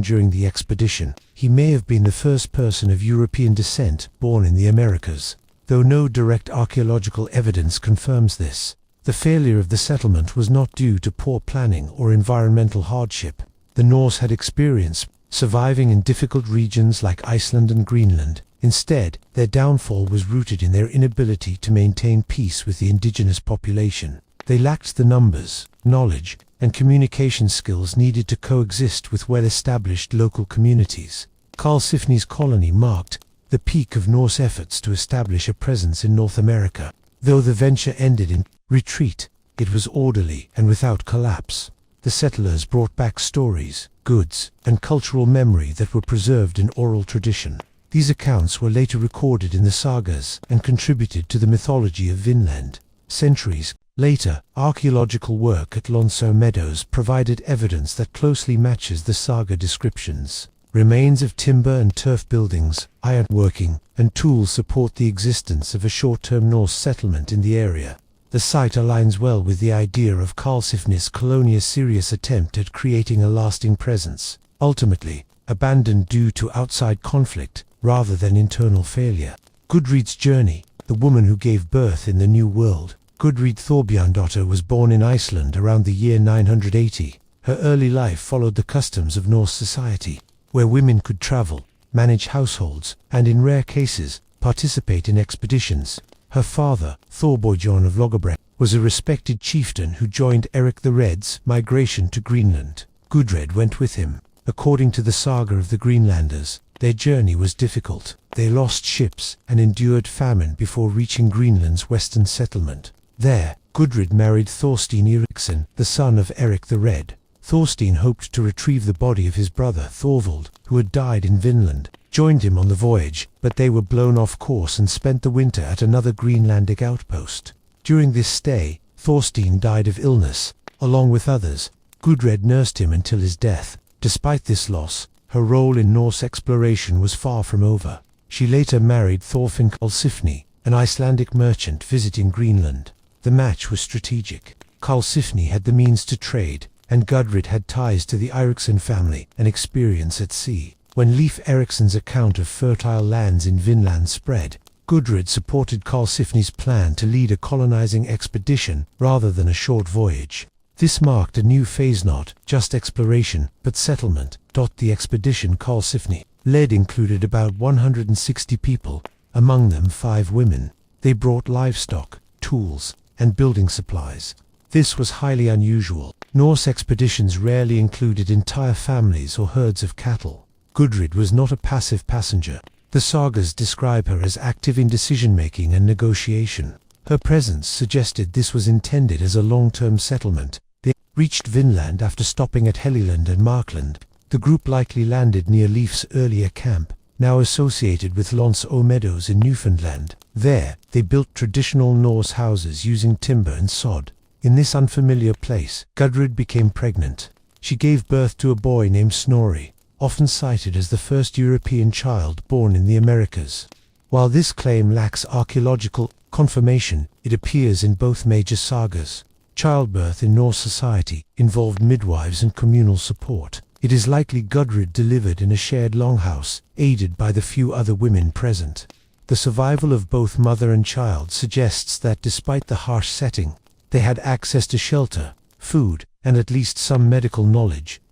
during the expedition. He may have been the first person of European descent born in the Americas, though no direct archaeological evidence confirms this. The failure of the settlement was not due to poor planning or environmental hardship. The Norse had experience surviving in difficult regions like Iceland and Greenland. Instead, their downfall was rooted in their inability to maintain peace with the indigenous population. They lacked the numbers, knowledge, and communication skills needed to coexist with well-established local communities. Karlsefni's colony marked the peak of Norse efforts to establish a presence in North America. Though the venture ended in retreat, it was orderly and without collapse. The settlers brought back stories, goods, and cultural memory that were preserved in oral tradition. These accounts were later recorded in the sagas and contributed to the mythology of Vinland. Centuries later, archaeological work at Lons o Meadows provided evidence that closely matches the saga descriptions. Remains of timber and turf buildings, ironworking, and tools support the existence of a short-term Norse settlement in the area. The site aligns well with the idea of Karlsefni's colonial serious attempt at creating a lasting presence, ultimately abandoned due to outside conflict rather than internal failure. Gudrid's journey, the woman who gave birth in the New World. Gudrid Thorbjarnardóttir was born in Iceland around the year 980. Her early life followed the customs of Norse society, where women could travel, manage households, and in rare cases, participate in expeditions. Her father, Thorbjorn of Loggebrek, was a respected chieftain who joined Eric the Red's migration to Greenland. Gudrid went with him. According to the saga of the Greenlanders, their journey was difficult. They lost ships and endured famine before reaching Greenland's western settlement. There, Gudrid married Thorstein Eriksson, the son of Eric the Red. Thorstein hoped to retrieve the body of his brother Thorvald, who had died in Vinland, joined him on the voyage, but they were blown off course and spent the winter at another Greenlandic outpost. During this stay, Thorstein died of illness. Along with others, Gudrid nursed him until his death. Despite this loss, her role in Norse exploration was far from over. She later married Thorfinn Karlsefni, an Icelandic merchant visiting Greenland. The match was strategic. Karlsefni had the means to trade, and Gudrid had ties to the Eriksson family and experience at sea. When Leif Eriksson's account of fertile lands in Vinland spread, Gudrid supported Karlsefni's plan to lead a colonizing expedition rather than a short voyage. This marked a new phase, not just exploration, but settlement. The expedition Karlsefni led included about 160 people, among them 5 women. They brought livestock, tools, and building supplies. This was highly unusual. Norse expeditions rarely included entire families or herds of cattle. Gudrid was not a passive passenger. The sagas describe her as active in decision-making and negotiation. Her presence suggested this was intended as a long-term settlement. They reached Vinland after stopping at Helgeland and Markland. The group likely landed near Leif's earlier camp, now associated with Lonsö Meadows in Newfoundland. There, they built traditional Norse houses using timber and sod. In this unfamiliar place, Gudrid became pregnant. She gave birth to a boy named Snorri, often cited as the first European child born in the Americas. While this claim lacks archaeological confirmation, it appears in both major sagas. Childbirth in Norse society involved midwives and communal support. It is likely Gudrid delivered in a shared longhouse, aided by the few other women present. The survival of both mother and child suggests that despite the harsh setting, they had access to shelter, food, and at least some medical knowledge.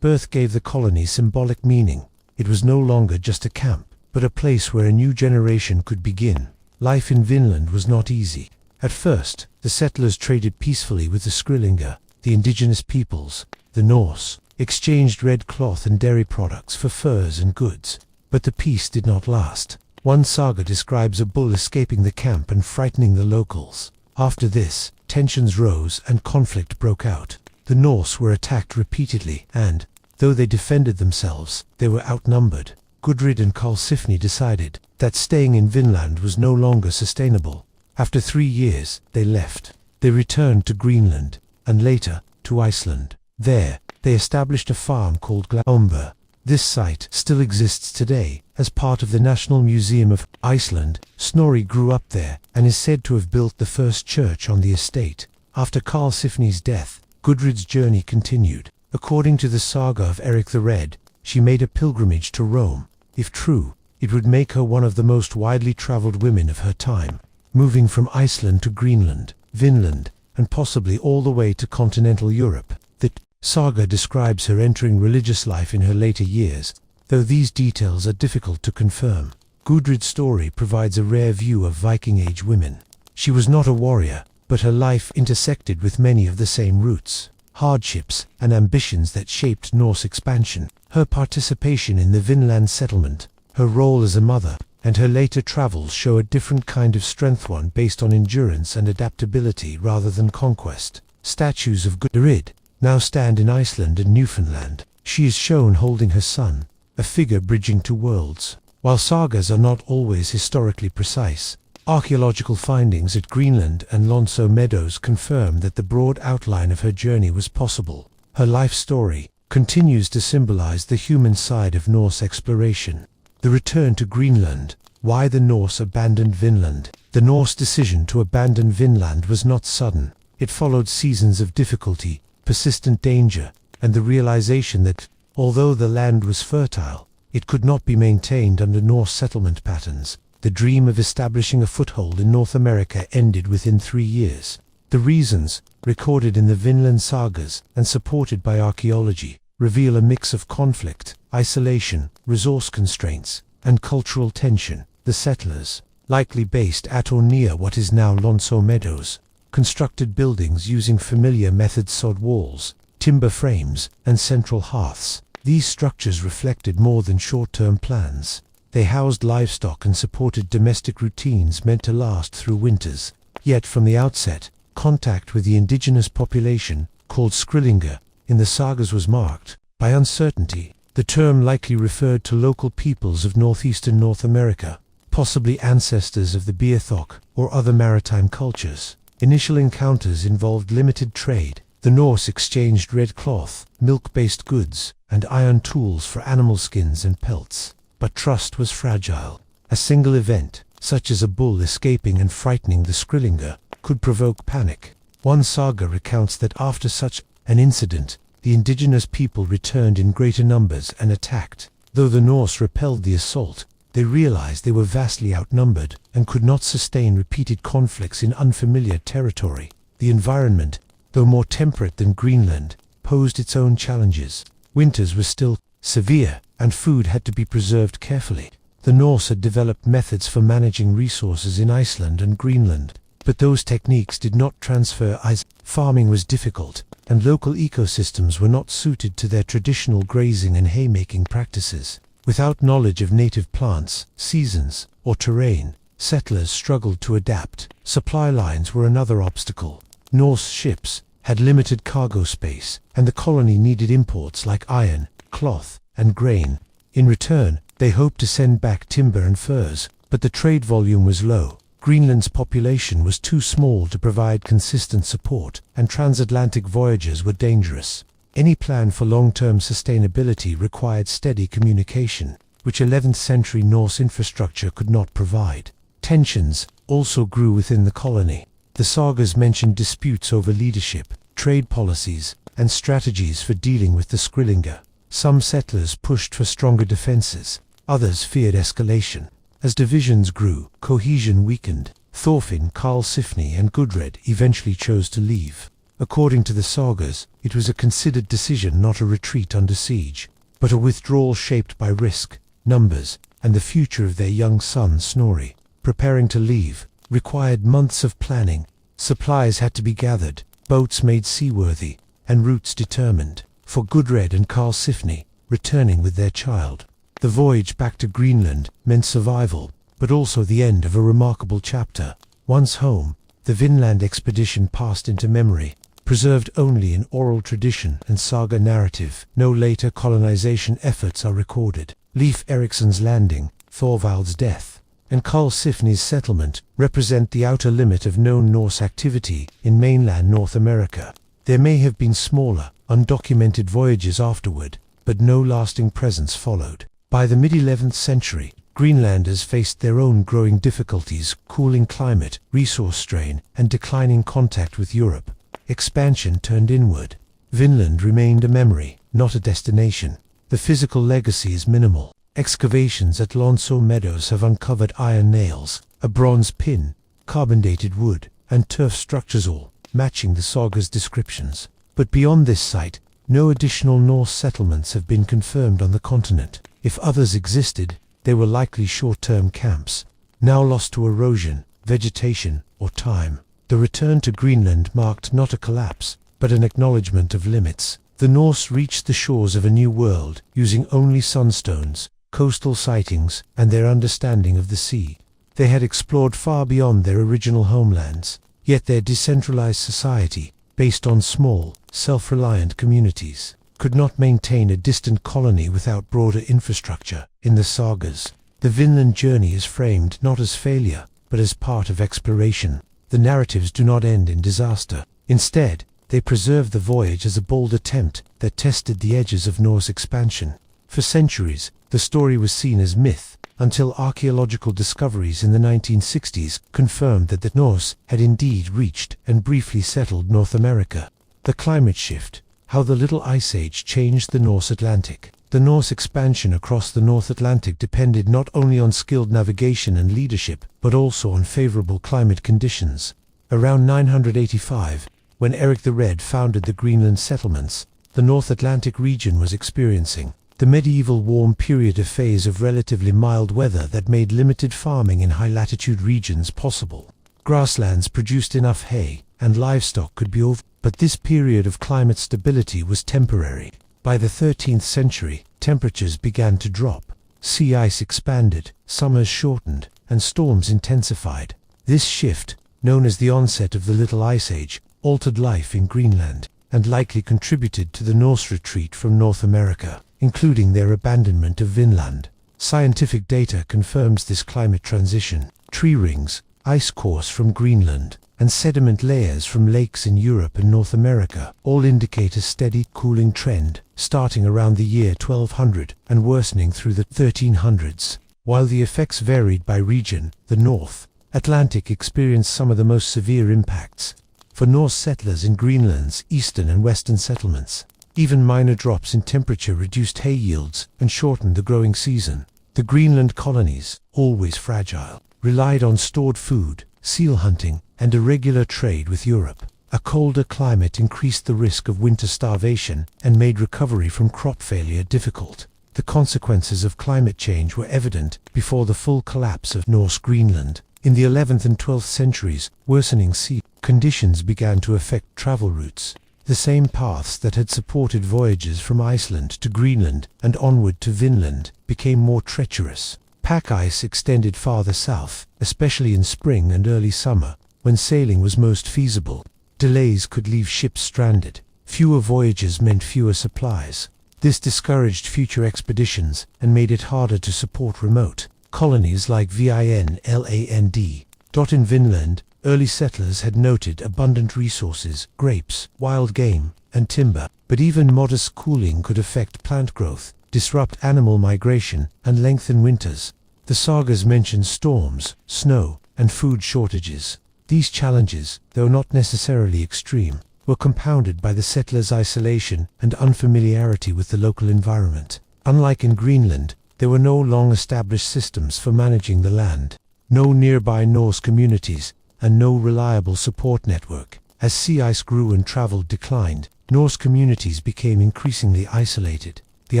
Birth gave the colony symbolic meaning. It was no longer just a camp, but a place where a new generation could begin. Life in Vinland was not easy. At first, the settlers traded peacefully with the Skrýlingar, the indigenous peoples. The Norse exchanged red cloth and dairy products for furs and goods. But the peace did not last. One saga describes a bull escaping the camp and frightening the locals. After this, tensions rose and conflict broke out. The Norse were attacked repeatedly, and, though they defended themselves, they were outnumbered. Gudrid and Karlsefni decided that staying in Vinland was no longer sustainable. After 3 years, they left. They returned to Greenland, and later, to Iceland. There, they established a farm called Glaumber. This site still exists today, as part of the National Museum of Iceland. Snorri grew up there, and is said to have built the first church on the estate. After Karlsefni's death, Gudrid's journey continued. According to the saga of Eric the Red, she made a pilgrimage to Rome. If true, it would make her one of the most widely traveled women of her time, moving from Iceland to Greenland, Vinland, and possibly all the way to continental Europe. The saga describes her entering religious life in her later years, though these details are difficult to confirm. Gudrid's story provides a rare view of Viking Age women. She was not a warrior, but her life intersected with many of the same roots, hardships, and ambitions that shaped Norse expansion. Her participation in the Vinland settlement, her role as a mother, and her later travels show a different kind of strength, one based on endurance and adaptability rather than conquest. Statues of Gudrid now stand in Iceland and Newfoundland. She is shown holding her son, a figure bridging two worlds. While sagas are not always historically precise, archaeological findings at Greenland and Lonsö Meadows confirm that the broad outline of her journey was possible. Her life story continues to symbolize the human side of Norse exploration. The return to Greenland. Why the Norse abandoned Vinland? The Norse decision to abandon Vinland was not sudden. It followed seasons of difficulty, persistent danger, and the realization that, although the land was fertile, it could not be maintained under Norse settlement patterns. The dream of establishing a foothold in North America ended within 3 years. The reasons, recorded in the Vinland sagas and supported by archaeology, reveal a mix of conflict, isolation, resource constraints, and cultural tension. The settlers, likely based at or near what is now Lonsö Meadows, constructed buildings using familiar methods: sod walls, timber frames, and central hearths. These structures reflected more than short-term plans. They housed livestock and supported domestic routines meant to last through winters. Yet from the outset, contact with the indigenous population, called Skrýlingar, in the sagas was marked by uncertainty. The term likely referred to local peoples of northeastern North America, possibly ancestors of the Beothuk or other maritime cultures. Initial encounters involved limited trade. The Norse exchanged red cloth, milk-based goods, and iron tools for animal skins and pelts. But trust was fragile. A single event, such as a bull escaping and frightening the Skrýlingar, could provoke panic. One saga recounts that after such an incident, the indigenous people returned in greater numbers and attacked. Though the Norse repelled the assault, they realized they were vastly outnumbered and could not sustain repeated conflicts in unfamiliar territory. The environment, though more temperate than Greenland, posed its own challenges. Winters were still severe, and food had to be preserved carefully. The Norse had developed methods for managing resources in Iceland and Greenland, but those techniques did not transfer as farming was difficult, and local ecosystems were not suited to their traditional grazing and haymaking practices. Without knowledge of native plants, seasons, or terrain, settlers struggled to adapt. Supply lines were another obstacle. Norse ships had limited cargo space, and the colony needed imports like iron, cloth, and grain. In return, they hoped to send back timber and furs, but the trade volume was low. Greenland's population was too small to provide consistent support, and transatlantic voyages were dangerous. Any plan for long-term sustainability required steady communication, which 11th century Norse infrastructure could not provide. Tensions also grew within the colony. The sagas mentioned disputes over leadership, trade policies, and strategies for dealing with the Skrýlingar. Some settlers pushed for stronger defenses, others feared escalation. As divisions grew, cohesion weakened. Thorfinn, Karlsefni, and Gudred eventually chose to leave. According to the sagas, it was a considered decision, not a retreat under siege, but a withdrawal shaped by risk, numbers, and the future of their young son Snorri. Preparing to leave required months of planning. Supplies had to be gathered, boats made seaworthy, and routes determined. For Gudred and Karlsefni, returning with their child, the voyage back to Greenland meant survival, but also the end of a remarkable chapter. Once home, the Vinland expedition passed into memory, preserved only in oral tradition and saga narrative. No later colonization efforts are recorded. Leif Eriksson's landing, Thorvald's death, and Karlsefni's settlement represent the outer limit of known Norse activity in mainland North America. There may have been smaller, undocumented voyages afterward, but no lasting presence followed. By the mid-11th century, Greenlanders faced their own growing difficulties: cooling climate, resource strain, and declining contact with Europe. Expansion turned inward. Vinland remained a memory, not a destination. The physical legacy is minimal. Excavations at Lonso Meadows have uncovered iron nails, a bronze pin, carbon-dated wood, and turf structures, all matching the saga's descriptions. But beyond this site, no additional Norse settlements have been confirmed on the continent. If others existed, they were likely short-term camps, now lost to erosion, vegetation, or time. The return to Greenland marked not a collapse, but an acknowledgement of limits. The Norse reached the shores of a new world, using only sunstones, coastal sightings, and their understanding of the sea. They had explored far beyond their original homelands, yet their decentralized society, based on small, self-reliant communities, could not maintain a distant colony without broader infrastructure. In the sagas, the Vinland journey is framed not as failure, but as part of exploration. The narratives do not end in disaster. Instead, they preserve the voyage as a bold attempt that tested the edges of Norse expansion. For centuries, the story was seen as myth, until archaeological discoveries in the 1960s confirmed that the Norse had indeed reached and briefly settled North America. The climate shift, how the Little Ice Age changed the Norse Atlantic. The Norse expansion across the North Atlantic depended not only on skilled navigation and leadership, but also on favorable climate conditions. Around 985, when Eric the Red founded the Greenland settlements, the North Atlantic region was experiencing the medieval warm period, a phase of relatively mild weather that made limited farming in high-latitude regions possible. Grasslands produced enough hay, and livestock could be over, but this period of climate stability was temporary. By the 13th century, temperatures began to drop. Sea ice expanded, summers shortened, and storms intensified. This shift, known as the onset of the Little Ice Age, altered life in Greenland, and likely contributed to the Norse retreat from North America, including their abandonment of Vinland. Scientific data confirms this climate transition. Tree rings, ice cores from Greenland, and sediment layers from lakes in Europe and North America all indicate a steady cooling trend, starting around the year 1200 and worsening through the 1300s. While the effects varied by region, the North Atlantic experienced some of the most severe impacts. For Norse settlers in Greenland's eastern and western settlements, even minor drops in temperature reduced hay yields and shortened the growing season. The Greenland colonies, always fragile, relied on stored food, seal hunting, and a regular trade with Europe. A colder climate increased the risk of winter starvation and made recovery from crop failure difficult. The consequences of climate change were evident before the full collapse of Norse Greenland. In the 11th and 12th centuries, worsening sea conditions began to affect travel routes. The same paths that had supported voyages from Iceland to Greenland and onward to Vinland became more treacherous. Pack ice extended farther south, especially in spring and early summer, when sailing was most feasible. Delays could leave ships stranded. Fewer voyages meant fewer supplies. This discouraged future expeditions and made it harder to support remote colonies like Vinland. In Vinland, early settlers had noted abundant resources, grapes, wild game, and timber, but even modest cooling could affect plant growth, disrupt animal migration, and lengthen winters. The sagas mention storms, snow, and food shortages. These challenges, though not necessarily extreme, were compounded by the settlers' isolation and unfamiliarity with the local environment. Unlike in Greenland, there were no long-established systems for managing the land, no nearby Norse communities, and no reliable support network. As sea ice grew and travel declined, Norse communities became increasingly isolated. The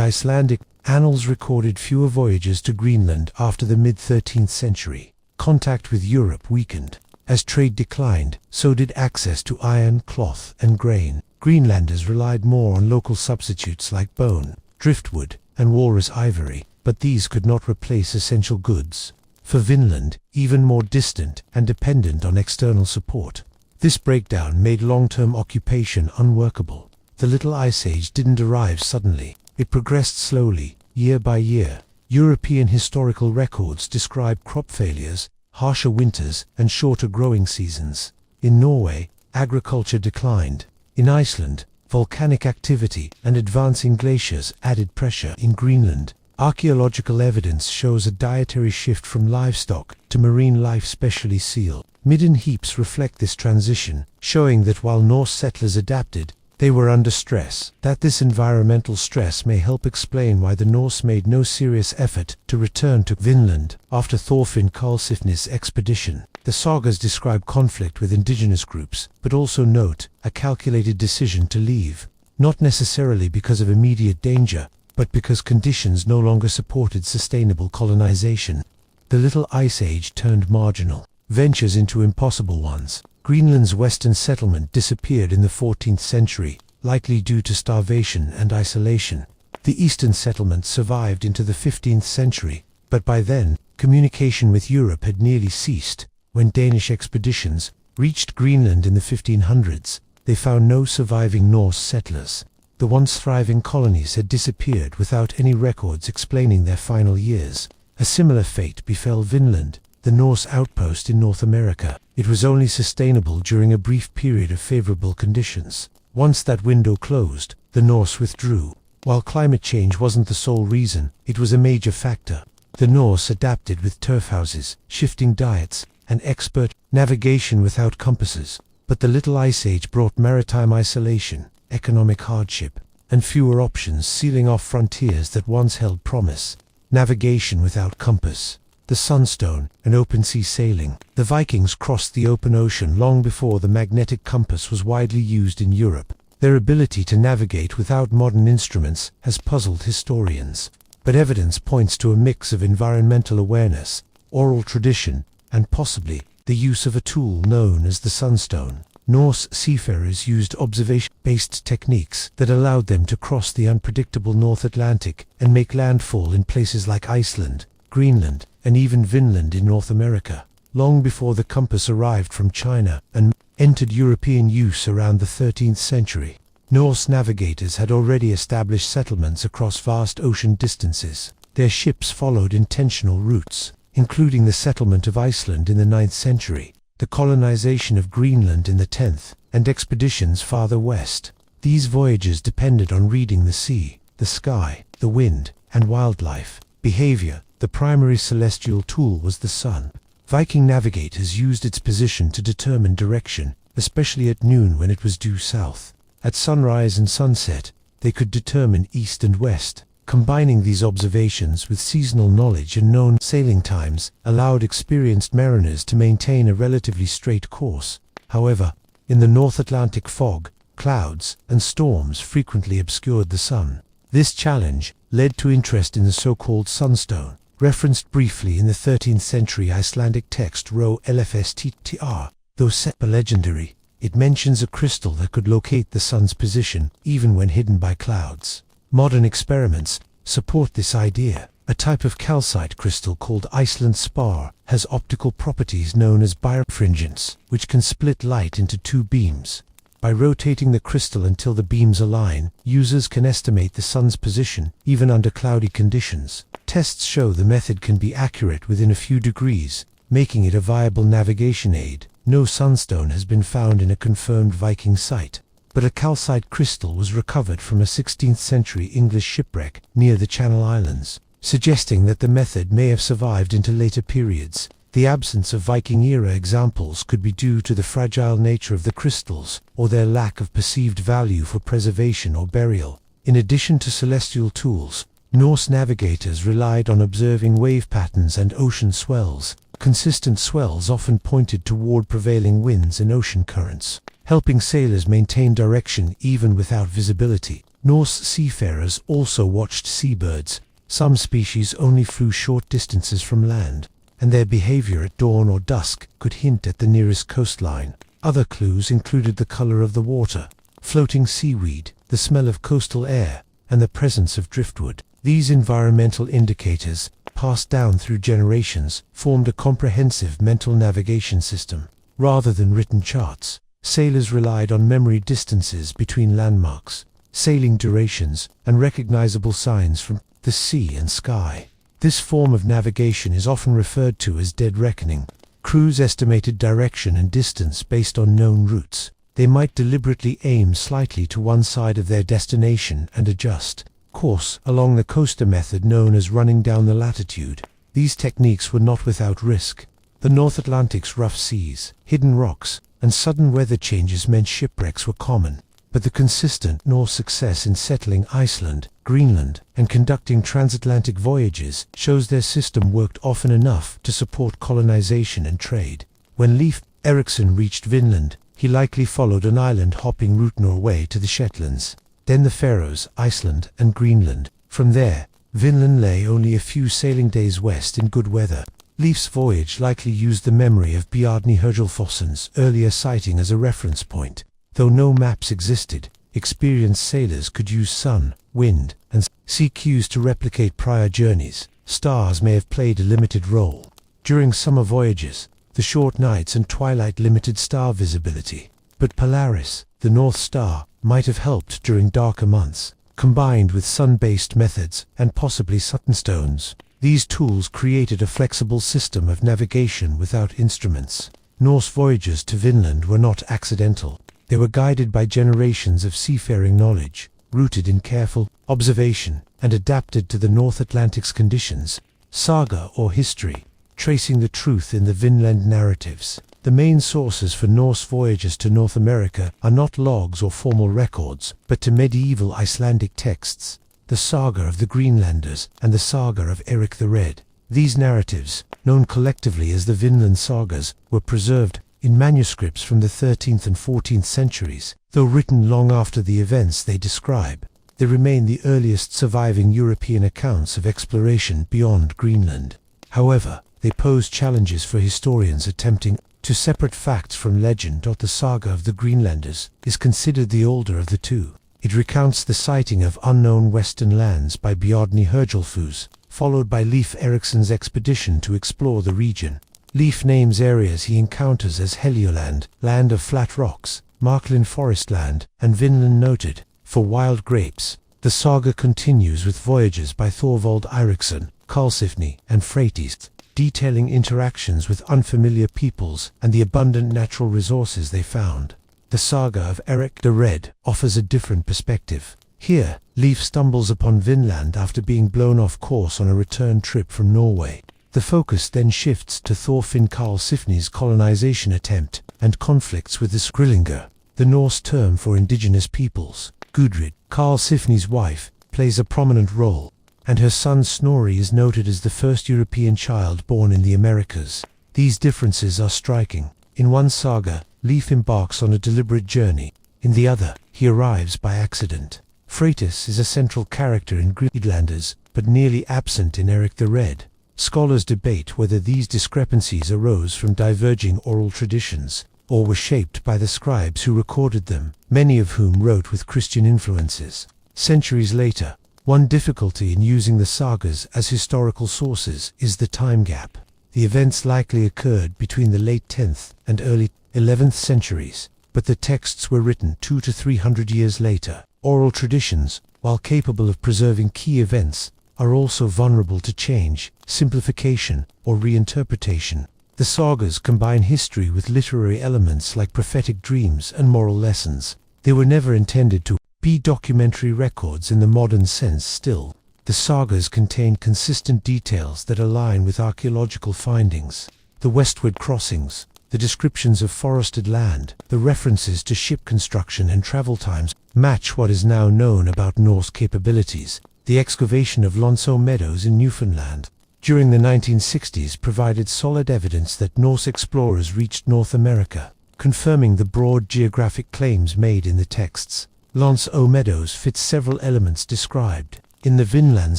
Icelandic annals recorded fewer voyages to Greenland after the mid-13th century. Contact with Europe weakened. As trade declined, so did access to iron, cloth, and grain. Greenlanders relied more on local substitutes like bone, driftwood, and walrus ivory, but these could not replace essential goods. For Vinland, even more distant and dependent on external support. This breakdown made long-term occupation unworkable. The Little Ice Age didn't arrive suddenly. It progressed slowly, year by year. European historical records describe crop failures, harsher winters, and shorter growing seasons. In Norway, agriculture declined. In Iceland, volcanic activity and advancing glaciers added pressure. In Greenland, archaeological evidence shows a dietary shift from livestock to marine life, especially seal. Midden heaps reflect this transition, showing that while Norse settlers adapted, they were under stress. That this environmental stress may help explain why the Norse made no serious effort to return to Vinland after Thorfinn Karlsefni's expedition. The sagas describe conflict with indigenous groups, but also note a calculated decision to leave, not necessarily because of immediate danger, but because conditions no longer supported sustainable colonization. The Little Ice Age turned marginal ventures into impossible ones. Greenland's western settlement disappeared in the 14th century, likely due to starvation and isolation. The eastern settlement survived into the 15th century, but by then, communication with Europe had nearly ceased. When Danish expeditions reached Greenland in the 1500s, they found no surviving Norse settlers. The once thriving colonies had disappeared without any records explaining their final years. A similar fate befell Vinland, the Norse outpost in North America. It was only sustainable during a brief period of favorable conditions. Once that window closed, the Norse withdrew. While climate change wasn't the sole reason, it was a major factor. The Norse adapted with turf houses, shifting diets, and expert navigation without compasses. But the Little Ice Age brought maritime isolation, economic hardship, and fewer options, sealing off frontiers that once held promise. Navigation without compass, the sunstone, and open-sea sailing. The Vikings crossed the open ocean long before the magnetic compass was widely used in Europe. Their ability to navigate without modern instruments has puzzled historians. But evidence points to a mix of environmental awareness, oral tradition, and possibly the use of a tool known as the sunstone. Norse seafarers used observation-based techniques that allowed them to cross the unpredictable North Atlantic and make landfall in places like Iceland, Greenland, and even Vinland in North America, long before the compass arrived from China and entered European use around the 13th century. Norse navigators had already established settlements across vast ocean distances. Their ships followed intentional routes, including the settlement of Iceland in the 9th century. the colonization of Greenland in the 10th, and expeditions farther west. These voyages depended on reading the sea, the sky, the wind, and wildlife behavior. The primary celestial tool was the sun. Viking navigators used its position to determine direction, especially at noon when it was due south. At sunrise and sunset, they could determine east and west. Combining these observations with seasonal knowledge and known sailing times allowed experienced mariners to maintain a relatively straight course. However, in the North Atlantic, fog, clouds, and storms frequently obscured the sun. This challenge led to interest in the so-called sunstone, referenced briefly in the 13th century Icelandic text Ro Lfsttr. Though set by legendary, it mentions a crystal that could locate the sun's position even when hidden by clouds. Modern experiments support this idea. A type of calcite crystal called Iceland spar has optical properties known as birefringence, which can split light into two beams. By rotating the crystal until the beams align, users can estimate the sun's position even under cloudy conditions. Tests show the method can be accurate within a few degrees, making it a viable navigation aid. No sunstone has been found in a confirmed Viking site, but a calcite crystal was recovered from a 16th century English shipwreck near the Channel Islands, suggesting that the method may have survived into later periods. The absence of Viking-era examples could be due to the fragile nature of the crystals, or their lack of perceived value for preservation or burial. In addition to celestial tools, Norse navigators relied on observing wave patterns and ocean swells. Consistent swells often pointed toward prevailing winds and ocean currents, helping sailors maintain direction even without visibility. Norse seafarers also watched seabirds. Some species only flew short distances from land, and their behavior at dawn or dusk could hint at the nearest coastline. Other clues included the color of the water, floating seaweed, the smell of coastal air, and the presence of driftwood. These environmental indicators, passed down through generations, formed a comprehensive mental navigation system. Rather than written charts, sailors relied on memory distances between landmarks, sailing durations, and recognizable signs from the sea and sky. This form of navigation is often referred to as dead reckoning. Crews estimated direction and distance based on known routes. They might deliberately aim slightly to one side of their destination and adjust course along the coaster method known as running down the latitude. These techniques were not without risk. The North Atlantic's rough seas, hidden rocks, and sudden weather changes meant shipwrecks were common. But the consistent Norse success in settling Iceland, Greenland, and conducting transatlantic voyages shows their system worked often enough to support colonization and trade. When Leif Erikson reached Vinland, he likely followed an island-hopping route Norway to the Shetlands, then the Faroes, Iceland, and Greenland. From there, Vinland lay only a few sailing days west in good weather. Leif's voyage likely used the memory of Bjarni Hurjalfossen's earlier sighting as a reference point. Though no maps existed, experienced sailors could use sun, wind, and sea cues to replicate prior journeys. Stars may have played a limited role. During summer voyages, the short nights and twilight limited star visibility. But Polaris, the North Star, might have helped during darker months. Combined with sun-based methods and possibly sunstones, these tools created a flexible system of navigation without instruments. Norse voyages to Vinland were not accidental. They were guided by generations of seafaring knowledge, rooted in careful observation and adapted to the North Atlantic's conditions. Saga or history, tracing the truth in the Vinland narratives. The main sources for Norse voyages to North America are not logs or formal records, but to medieval Icelandic texts, the saga of the Greenlanders and the saga of Eric the Red. These narratives, known collectively as the Vinland sagas, were preserved in manuscripts from the 13th and 14th centuries. Though written long after the events they describe, they remain the earliest surviving European accounts of exploration beyond Greenland. However, they pose challenges for historians attempting to separate facts from legend. The saga of the Greenlanders is considered the older of the two. It recounts the sighting of unknown western lands by Bjarni Hurjalfus, followed by Leif Erikson's expedition to explore the region. Leif names areas he encounters as Helioland, land of flat rocks, Marklin Forest Land, and Vinland noted for wild grapes. The saga continues with voyages by Thorvald Eiríksson, Karlsefni, and Freydís. detailing interactions with unfamiliar peoples and the abundant natural resources they found. The saga of Eric the Red offers a different perspective. Here, Leif stumbles upon Vinland after being blown off course on a return trip from Norway. The focus then shifts to Thorfinn Karlsefni's colonization attempt and conflicts with the Skrýlingar, the Norse term for indigenous peoples. Gudrid, Karlsefni's wife, plays a prominent role, and her son Snorri is noted as the first European child born in the Americas. These differences are striking. In one saga, Leif embarks on a deliberate journey. In the other, he arrives by accident. Freydis is a central character in Greenlanders, but nearly absent in Eric the Red. Scholars debate whether these discrepancies arose from diverging oral traditions, or were shaped by the scribes who recorded them, many of whom wrote with Christian influences. Centuries later, one difficulty in using the sagas as historical sources is the time gap. The events likely occurred between the late 10th and early 11th centuries, but the texts were written 200 to 300 years later. Oral traditions, while capable of preserving key events, are also vulnerable to change, simplification, or reinterpretation. The sagas combine history with literary elements like prophetic dreams and moral lessons. They were never intended to be documentary records in the modern sense. Still, the sagas contain consistent details that align with archaeological findings. The westward crossings, the descriptions of forested land, the references to ship construction and travel times match what is now known about Norse capabilities. The excavation of Lonso Meadows in Newfoundland during the 1960s provided solid evidence that Norse explorers reached North America, confirming the broad geographic claims made in the texts. Lonso Meadows fits several elements described. In the Vinland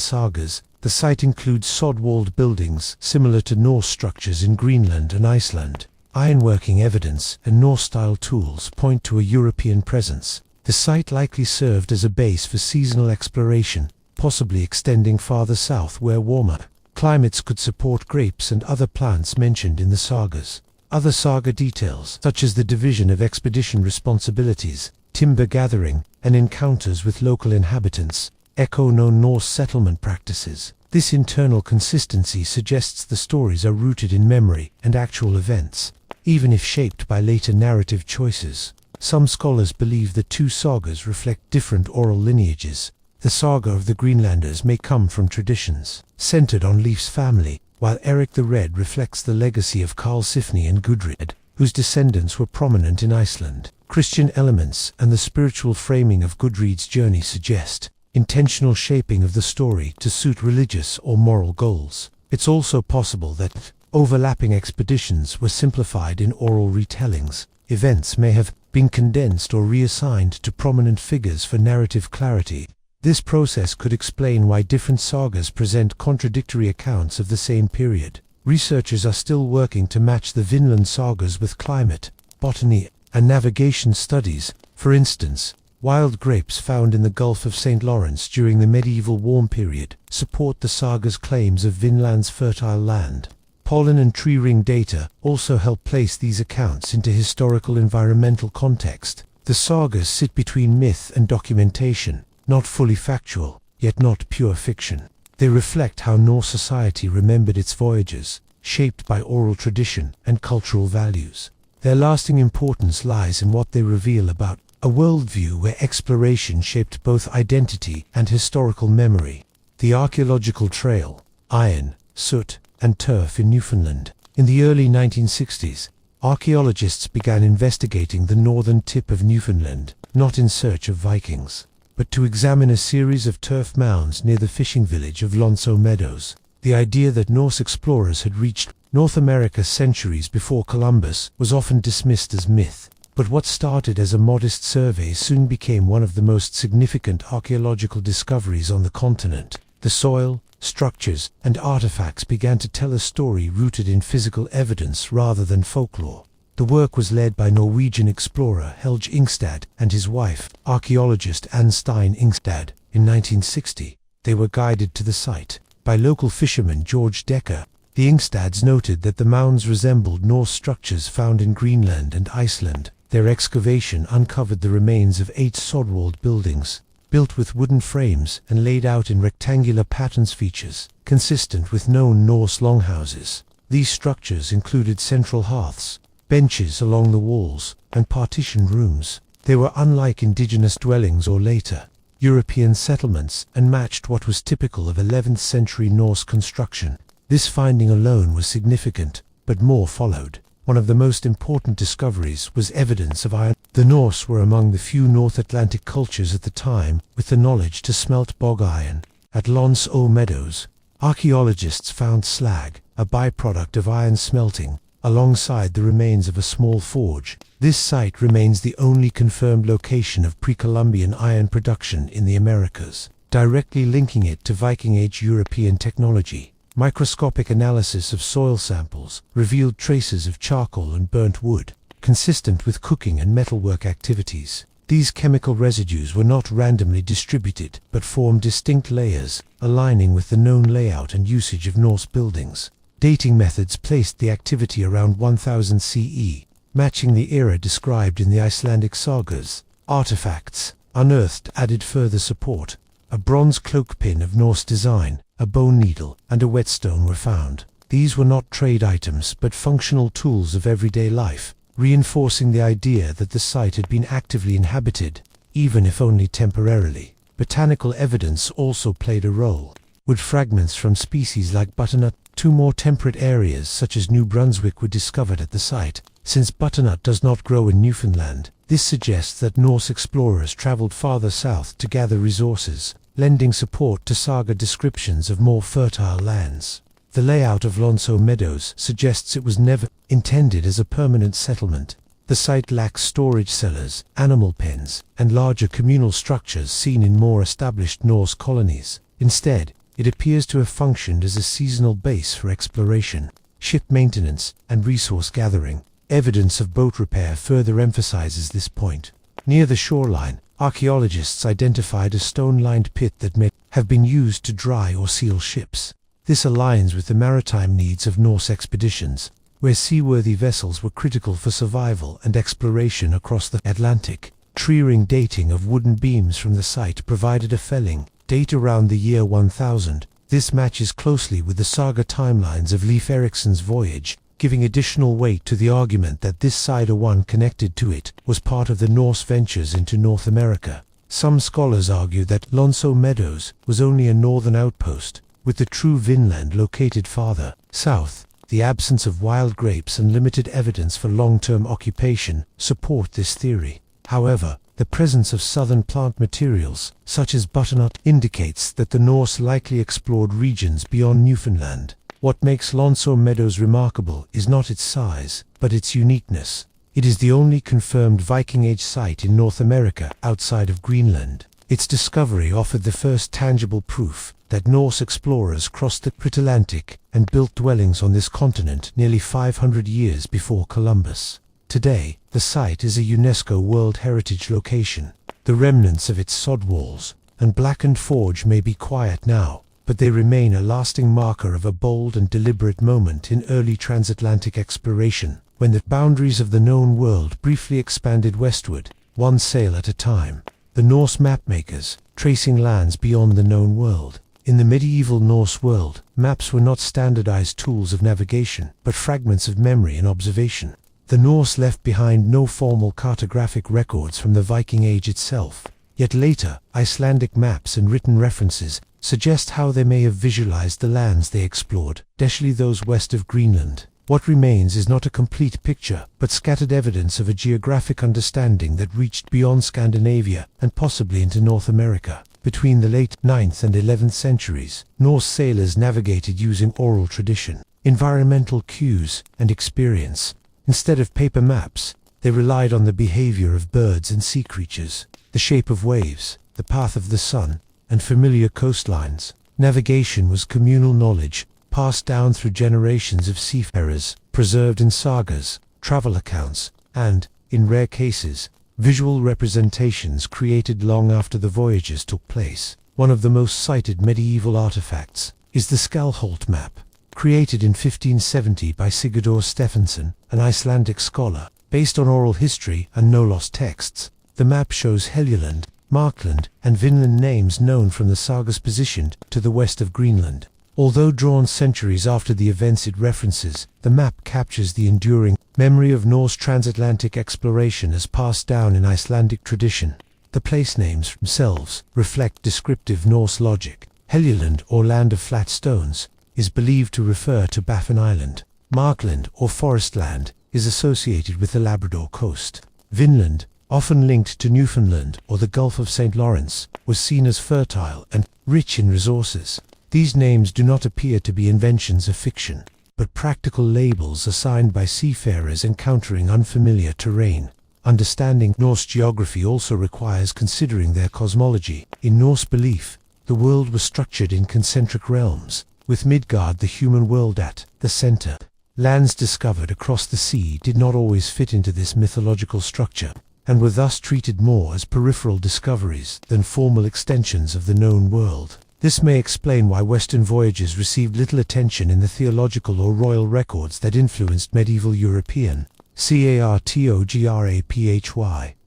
sagas, the site includes sod-walled buildings similar to Norse structures in Greenland and Iceland. Ironworking evidence and Norse-style tools point to a European presence. The site likely served as a base for seasonal exploration, possibly extending farther south where warmer climates could support grapes and other plants mentioned in the sagas. Other saga details, such as the division of expedition responsibilities, timber gathering, and encounters with local inhabitants, echo known Norse settlement practices. This internal consistency suggests the stories are rooted in memory and actual events, even if shaped by later narrative choices. Some scholars believe the two sagas reflect different oral lineages. The saga of the Greenlanders may come from traditions centered on Leif's family, while Eric the Red reflects the legacy of Karlsefni and Gudrid, whose descendants were prominent in Iceland. Christian elements and the spiritual framing of Gudrid's journey suggest intentional shaping of the story to suit religious or moral goals. It's also possible that overlapping expeditions were simplified in oral retellings. Events may have been condensed or reassigned to prominent figures for narrative clarity. This process could explain why different sagas present contradictory accounts of the same period. Researchers are still working to match the Vinland sagas with climate, botany, and navigation studies. For instance, wild grapes found in the Gulf of St. Lawrence during the medieval warm period support the saga's claims of Vinland's fertile land. Pollen and tree ring data also help place these accounts into historical environmental context. The sagas sit between myth and documentation, not fully factual, yet not pure fiction. They reflect how Norse society remembered its voyages, shaped by oral tradition and cultural values. Their lasting importance lies in what they reveal about a worldview where exploration shaped both identity and historical memory. The archaeological trail, iron, soot, and turf in Newfoundland. In the early 1960s, archaeologists began investigating the northern tip of Newfoundland, not in search of Vikings, but to examine a series of turf mounds near the fishing village of Lonso Meadows. The idea that Norse explorers had reached North America centuries before Columbus was often dismissed as myth, but what started as a modest survey soon became one of the most significant archaeological discoveries on the continent. The soil, structures, and artifacts began to tell a story rooted in physical evidence rather than folklore. The work was led by Norwegian explorer Helge Ingstad and his wife, archaeologist Anne Stein Ingstad. In 1960, they were guided to the site by local fisherman George Decker. The Ingstads noted that the mounds resembled Norse structures found in Greenland and Iceland. Their excavation uncovered the remains of 8 sod-walled buildings, built with wooden frames and laid out in rectangular patterns, features consistent with known Norse longhouses. These structures included central hearths, benches along the walls, and partitioned rooms. They were unlike indigenous dwellings or later European settlements and matched what was typical of 11th century Norse construction. This finding alone was significant, but more followed. One of the most important discoveries was evidence of iron. The Norse were among the few North Atlantic cultures at the time with the knowledge to smelt bog iron. At Lons O Meadows, archaeologists found slag, a byproduct of iron smelting, alongside the remains of a small forge. This site remains the only confirmed location of pre-Columbian iron production in the Americas, directly linking it to Viking Age European technology. Microscopic analysis of soil samples revealed traces of charcoal and burnt wood, consistent with cooking and metalwork activities. These chemical residues were not randomly distributed, but formed distinct layers, aligning with the known layout and usage of Norse buildings. Dating methods placed the activity around 1000 CE, matching the era described in the Icelandic sagas. Artifacts unearthed added further support. A bronze cloak pin of Norse design, a bone needle, and a whetstone were found. These were not trade items but functional tools of everyday life, reinforcing the idea that the site had been actively inhabited, even if only temporarily. Botanical evidence also played a role. Wood fragments from species like butternut. Two more temperate areas such as New Brunswick were discovered at the site. Since butternut does not grow in Newfoundland, this suggests that Norse explorers traveled farther south to gather resources, lending support to saga descriptions of more fertile lands. The layout of Lons O Meadows suggests it was never intended as a permanent settlement. The site lacks storage cellars, animal pens, and larger communal structures seen in more established Norse colonies. Instead, it appears to have functioned as a seasonal base for exploration, ship maintenance, and resource gathering. Evidence of boat repair further emphasizes this point. Near the shoreline, archaeologists identified a stone-lined pit that may have been used to dry or seal ships. This aligns with the maritime needs of Norse expeditions, where seaworthy vessels were critical for survival and exploration across the Atlantic. Tree-ring dating of wooden beams from the site provided a felling date around the year 1000. This matches closely with the saga timelines of Leif Erikson's voyage, giving additional weight to the argument that this Sida one connected to it was part of the Norse ventures into North America. Some scholars argue that Lons O Meadows was only a northern outpost, with the true Vinland located farther south. The absence of wild grapes and limited evidence for long-term occupation support this theory. However, the presence of southern plant materials, such as butternut, indicates that the Norse likely explored regions beyond Newfoundland. What makes Lons O Meadows remarkable is not its size, but its uniqueness. It is the only confirmed Viking Age site in North America outside of Greenland. Its discovery offered the first tangible proof that Norse explorers crossed the Atlantic and built dwellings on this continent nearly 500 years before Columbus. Today, the site is a UNESCO World Heritage location. The remnants of its sod walls and blackened forge may be quiet now, but they remain a lasting marker of a bold and deliberate moment in early transatlantic exploration, when the boundaries of the known world briefly expanded westward, one sail at a time. The Norse mapmakers, tracing lands beyond the known world. In the medieval Norse world, maps were not standardized tools of navigation, but fragments of memory and observation. The Norse left behind no formal cartographic records from the Viking Age itself. Yet later, Icelandic maps and written references suggest how they may have visualized the lands they explored, especially those west of Greenland. What remains is not a complete picture, but scattered evidence of a geographic understanding that reached beyond Scandinavia and possibly into North America. Between the late 9th and 11th centuries, Norse sailors navigated using oral tradition, environmental cues, and experience. Instead of paper maps, they relied on the behavior of birds and sea creatures, the shape of waves, the path of the sun, and familiar coastlines. Navigation was communal knowledge, passed down through generations of seafarers, preserved in sagas, travel accounts, and, in rare cases, visual representations created long after the voyages took place. One of the most cited medieval artifacts is the Skalholt map, created in 1570 by Sigurdur Stephenson, an Icelandic scholar. Based on oral history and no lost texts, the map shows Helluland, Markland, and Vinland names known from the sagas positioned to the west of Greenland. Although drawn centuries after the events it references, the map captures the enduring memory of Norse transatlantic exploration as passed down in Icelandic tradition. The place names themselves reflect descriptive Norse logic. Helgeland, or Land of Flat Stones, is believed to refer to Baffin Island. Markland, or Forest Land, is associated with the Labrador coast. Vinland, often linked to Newfoundland or the Gulf of St. Lawrence, was seen as fertile and rich in resources. These names do not appear to be inventions of fiction, but practical labels assigned by seafarers encountering unfamiliar terrain. Understanding Norse geography also requires considering their cosmology. In Norse belief, the world was structured in concentric realms, with Midgard, the human world, at the center. Lands discovered across the sea did not always fit into this mythological structure, and were thus treated more as peripheral discoveries than formal extensions of the known world. This may explain why Western voyages received little attention in the theological or royal records that influenced medieval European.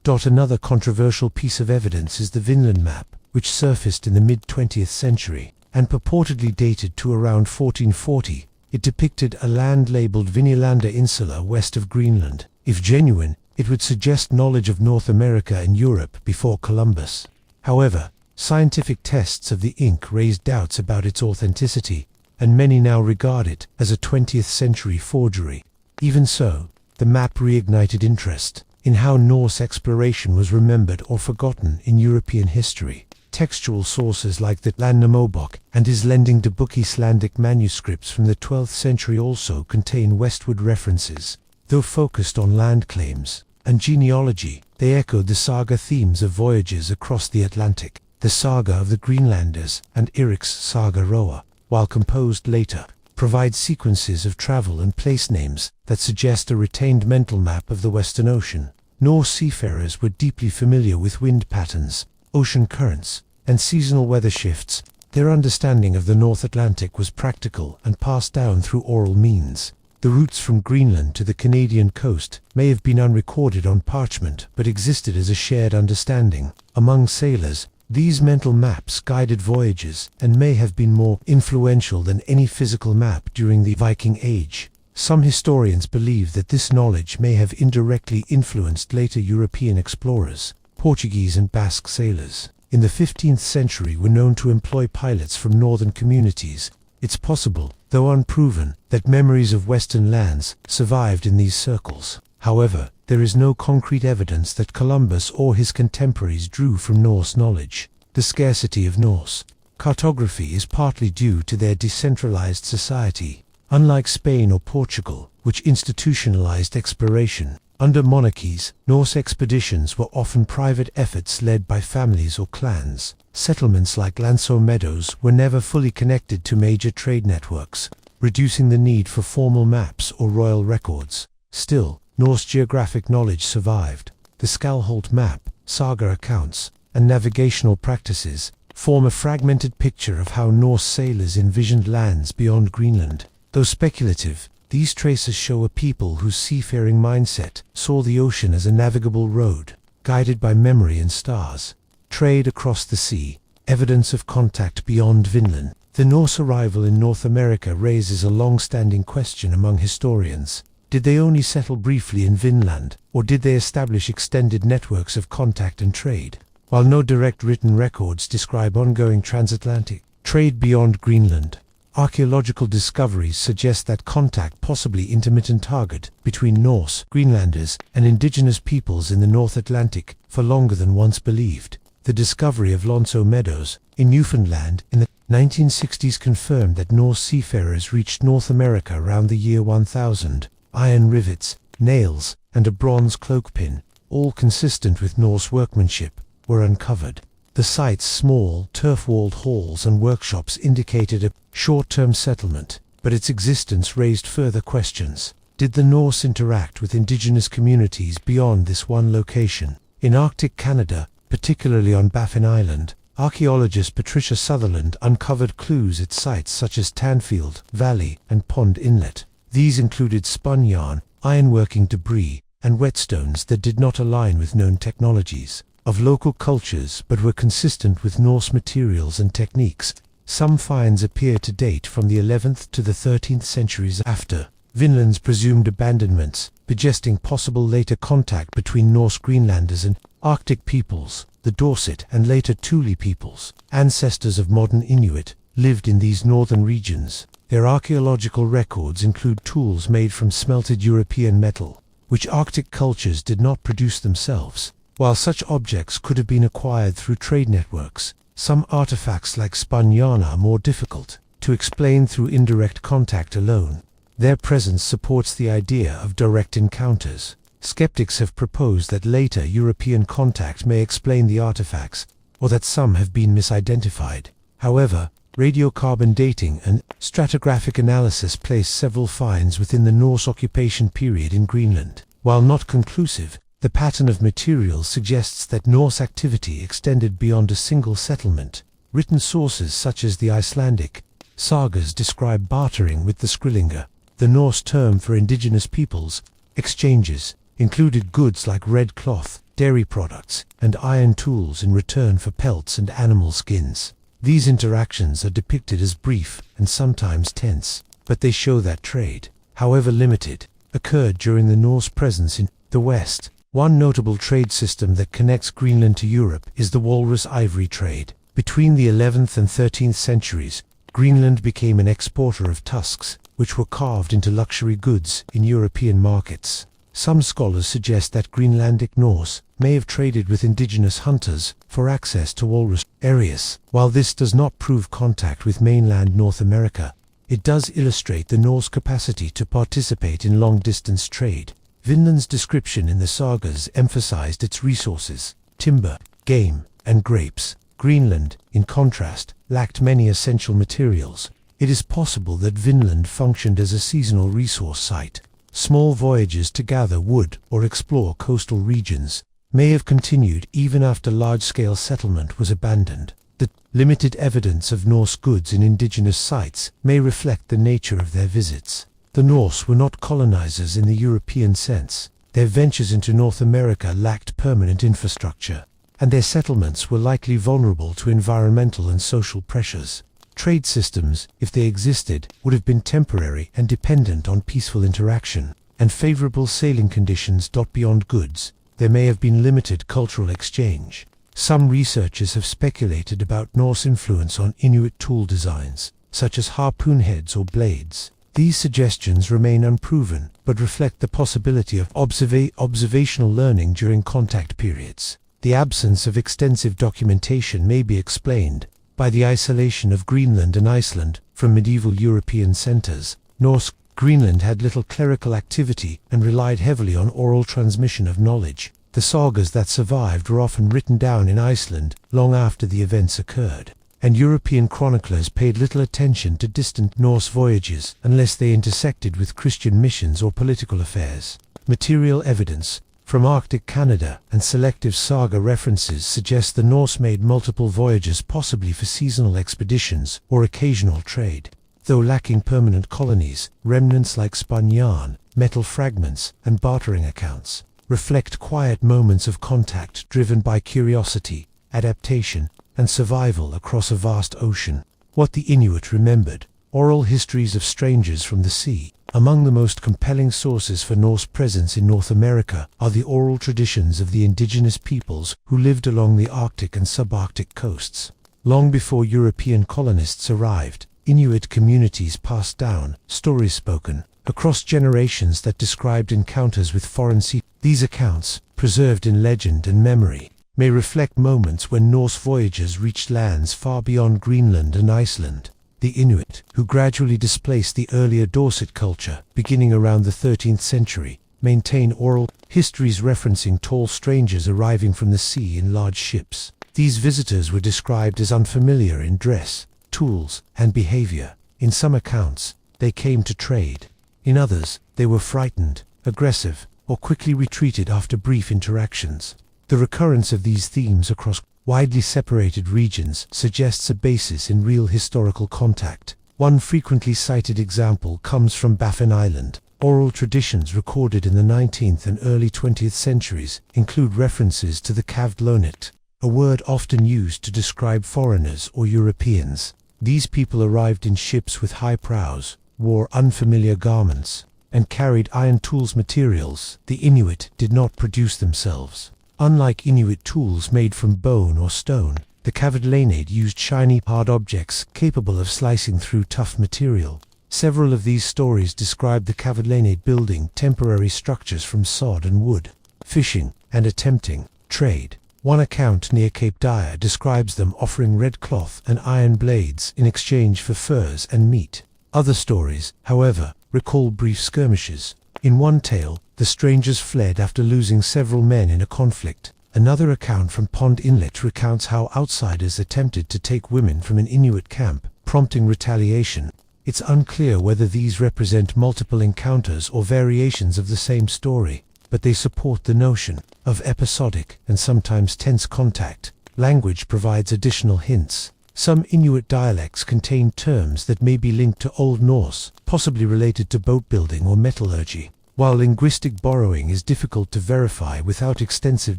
Cartography. Another controversial piece of evidence is the Vinland map, which surfaced in the mid-20th century, and purportedly dated to around 1440. It depicted a land labeled Vinelanda Insula west of Greenland. If genuine, it would suggest knowledge of North America and Europe before Columbus. However, scientific tests of the ink raised doubts about its authenticity, and many now regard it as a 20th century forgery. Even so, the map reignited interest in how Norse exploration was remembered or forgotten in European history. Textual sources like the Landnámabók and Islendingabók Icelandic manuscripts from the 12th century also contain westward references. Though focused on land claims and genealogy, they echoed the saga themes of voyages across the Atlantic. The Saga of the Greenlanders and Eric's Saga Roa, while composed later, provide sequences of travel and place names that suggest a retained mental map of the Western Ocean. Norse seafarers were deeply familiar with wind patterns, ocean currents, and seasonal weather shifts. Their understanding of the North Atlantic was practical and passed down through oral means. The routes from Greenland to the Canadian coast may have been unrecorded on parchment but existed as a shared understanding. Among sailors, these mental maps guided voyages and may have been more influential than any physical map during the Viking Age. Some historians believe that this knowledge may have indirectly influenced later European explorers. Portuguese and Basque sailors in the 15th century were known to employ pilots from northern communities. It's possible, though unproven, that memories of Western lands survived in these circles. However, there is no concrete evidence that Columbus or his contemporaries drew from Norse knowledge. The scarcity of Norse cartography is partly due to their decentralized society. Unlike Spain or Portugal, which institutionalized exploration, under monarchies, Norse expeditions were often private efforts led by families or clans. Settlements like Lanso Meadows were never fully connected to major trade networks, reducing the need for formal maps or royal records. Still, Norse geographic knowledge survived. The Skalholt map, saga accounts, and navigational practices form a fragmented picture of how Norse sailors envisioned lands beyond Greenland. Though speculative, these traces show a people whose seafaring mindset saw the ocean as a navigable road, guided by memory and stars. Trade across the sea, evidence of contact beyond Vinland. The Norse arrival in North America raises a long-standing question among historians. Did they only settle briefly in Vinland, or did they establish extended networks of contact and trade? While no direct written records describe ongoing transatlantic trade beyond Greenland, archaeological discoveries suggest that contact, possibly intermittent target, between Norse, Greenlanders, and indigenous peoples in the North Atlantic for longer than once believed. The discovery of Lanso Meadows in Newfoundland in the 1960s confirmed that Norse seafarers reached North America around the year 1000. Iron rivets, nails, and a bronze cloakpin, all consistent with Norse workmanship, were uncovered. The site's small, turf-walled halls and workshops indicated a short-term settlement, but its existence raised further questions. Did the Norse interact with indigenous communities beyond this one location? In Arctic Canada, particularly on Baffin Island, archaeologist Patricia Sutherland uncovered clues at sites such as Tanfield Valley and Pond Inlet. These included spun yarn, ironworking debris, and whetstones that did not align with known technologies of local cultures but were consistent with Norse materials and techniques. Some finds appear to date from the 11th to the 13th centuries after Vinland's presumed abandonments, suggesting possible later contact between Norse Greenlanders and Arctic peoples. The Dorset and later Thule peoples, ancestors of modern Inuit, lived in these northern regions. Their archaeological records include tools made from smelted European metal, which Arctic cultures did not produce themselves. While such objects could have been acquired through trade networks, some artifacts like spun yarn are more difficult to explain through indirect contact alone. Their presence supports the idea of direct encounters. Skeptics have proposed that later European contact may explain the artifacts, or that some have been misidentified. However, radiocarbon dating and stratigraphic analysis place several finds within the Norse occupation period in Greenland. While not conclusive, the pattern of materials suggests that Norse activity extended beyond a single settlement. Written sources such as the Icelandic sagas describe bartering with the Skrýlingar. The Norse term for indigenous peoples, exchanges, included goods like red cloth, dairy products, and iron tools in return for pelts and animal skins. These interactions are depicted as brief and sometimes tense, but they show that trade, however limited, occurred during the Norse presence in the West. One notable trade system that connects Greenland to Europe is the walrus ivory trade. Between the 11th and 13th centuries, Greenland became an exporter of tusks, which were carved into luxury goods in European markets. Some scholars suggest that Greenlandic Norse may have traded with indigenous hunters for access to walrus areas. While this does not prove contact with mainland North America, it does illustrate the Norse capacity to participate in long-distance trade. Vinland's description in the sagas emphasized its resources: timber, game, and grapes. Greenland, in contrast, lacked many essential materials. It is possible that Vinland functioned as a seasonal resource site. Small voyages to gather wood or explore coastal regions may have continued even after large-scale settlement was abandoned. The limited evidence of Norse goods in indigenous sites may reflect the nature of their visits. The Norse were not colonizers in the European sense. Their ventures into North America lacked permanent infrastructure, and their settlements were likely vulnerable to environmental and social pressures. Trade systems, if they existed, would have been temporary and dependent on peaceful interaction and favorable sailing conditions. Beyond goods, there may have been limited cultural exchange. Some researchers have speculated about Norse influence on Inuit tool designs, such as harpoon heads or blades. These suggestions remain unproven, but reflect the possibility of observational learning during contact periods. The absence of extensive documentation may be explained by the isolation of Greenland and Iceland from medieval European centers. Norse Greenland had little clerical activity and relied heavily on oral transmission of knowledge. The sagas that survived were often written down in Iceland long after the events occurred, and European chroniclers paid little attention to distant Norse voyages unless they intersected with Christian missions or political affairs. Material evidence from Arctic Canada and selective saga references suggest the Norse made multiple voyages, possibly for seasonal expeditions or occasional trade. Though lacking permanent colonies, remnants like spun yarn, metal fragments, and bartering accounts reflect quiet moments of contact driven by curiosity, adaptation, and survival across a vast ocean. What the Inuit remembered: oral histories of strangers from the sea. Among the most compelling sources for Norse presence in North America are the oral traditions of the indigenous peoples who lived along the Arctic and subarctic coasts. Long before European colonists arrived, Inuit communities passed down stories spoken across generations that described encounters with foreign sea. These accounts, preserved in legend and memory, may reflect moments when Norse voyagers reached lands far beyond Greenland and Iceland. The Inuit, who gradually displaced the earlier Dorset culture, beginning around the 13th century, maintain oral histories referencing tall strangers arriving from the sea in large ships. These visitors were described as unfamiliar in dress, tools, and behavior. In some accounts, they came to trade. In others, they were frightened, aggressive, or quickly retreated after brief interactions. The recurrence of these themes across widely separated regions suggests a basis in real historical contact. One frequently cited example comes from Baffin Island. Oral traditions recorded in the 19th and early 20th centuries include references to the caved lonet, a word often used to describe foreigners or Europeans. These people arrived in ships with high prows, wore unfamiliar garments, and carried iron tools materials the Inuit did not produce themselves. Unlike Inuit tools made from bone or stone, the Kavadlanad used shiny, hard objects capable of slicing through tough material. Several of these stories describe the Kavadlanad building temporary structures from sod and wood, fishing, and attempting trade. One account near Cape Dyer describes them offering red cloth and iron blades in exchange for furs and meat. Other stories, however, recall brief skirmishes. In one tale, the strangers fled after losing several men in a conflict. Another account from Pond Inlet recounts how outsiders attempted to take women from an Inuit camp, prompting retaliation. It's unclear whether these represent multiple encounters or variations of the same story, but they support the notion of episodic and sometimes tense contact. Language provides additional hints. Some Inuit dialects contain terms that may be linked to Old Norse, possibly related to boat building or metallurgy. While linguistic borrowing is difficult to verify without extensive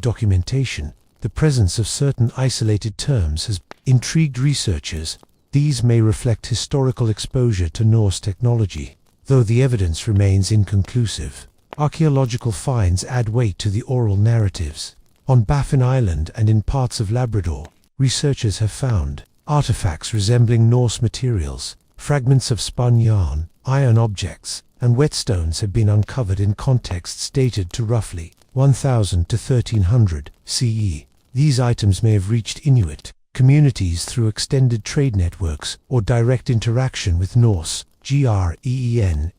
documentation, the presence of certain isolated terms has intrigued researchers. These may reflect historical exposure to Norse technology, though the evidence remains inconclusive. Archaeological finds add weight to the oral narratives. On Baffin Island and in parts of Labrador, researchers have found artifacts resembling Norse materials. Fragments of spun yarn, iron objects, and whetstones have been uncovered in contexts dated to roughly 1000 to 1300 CE. These items may have reached Inuit communities through extended trade networks or direct interaction with Norse. Greenlanders.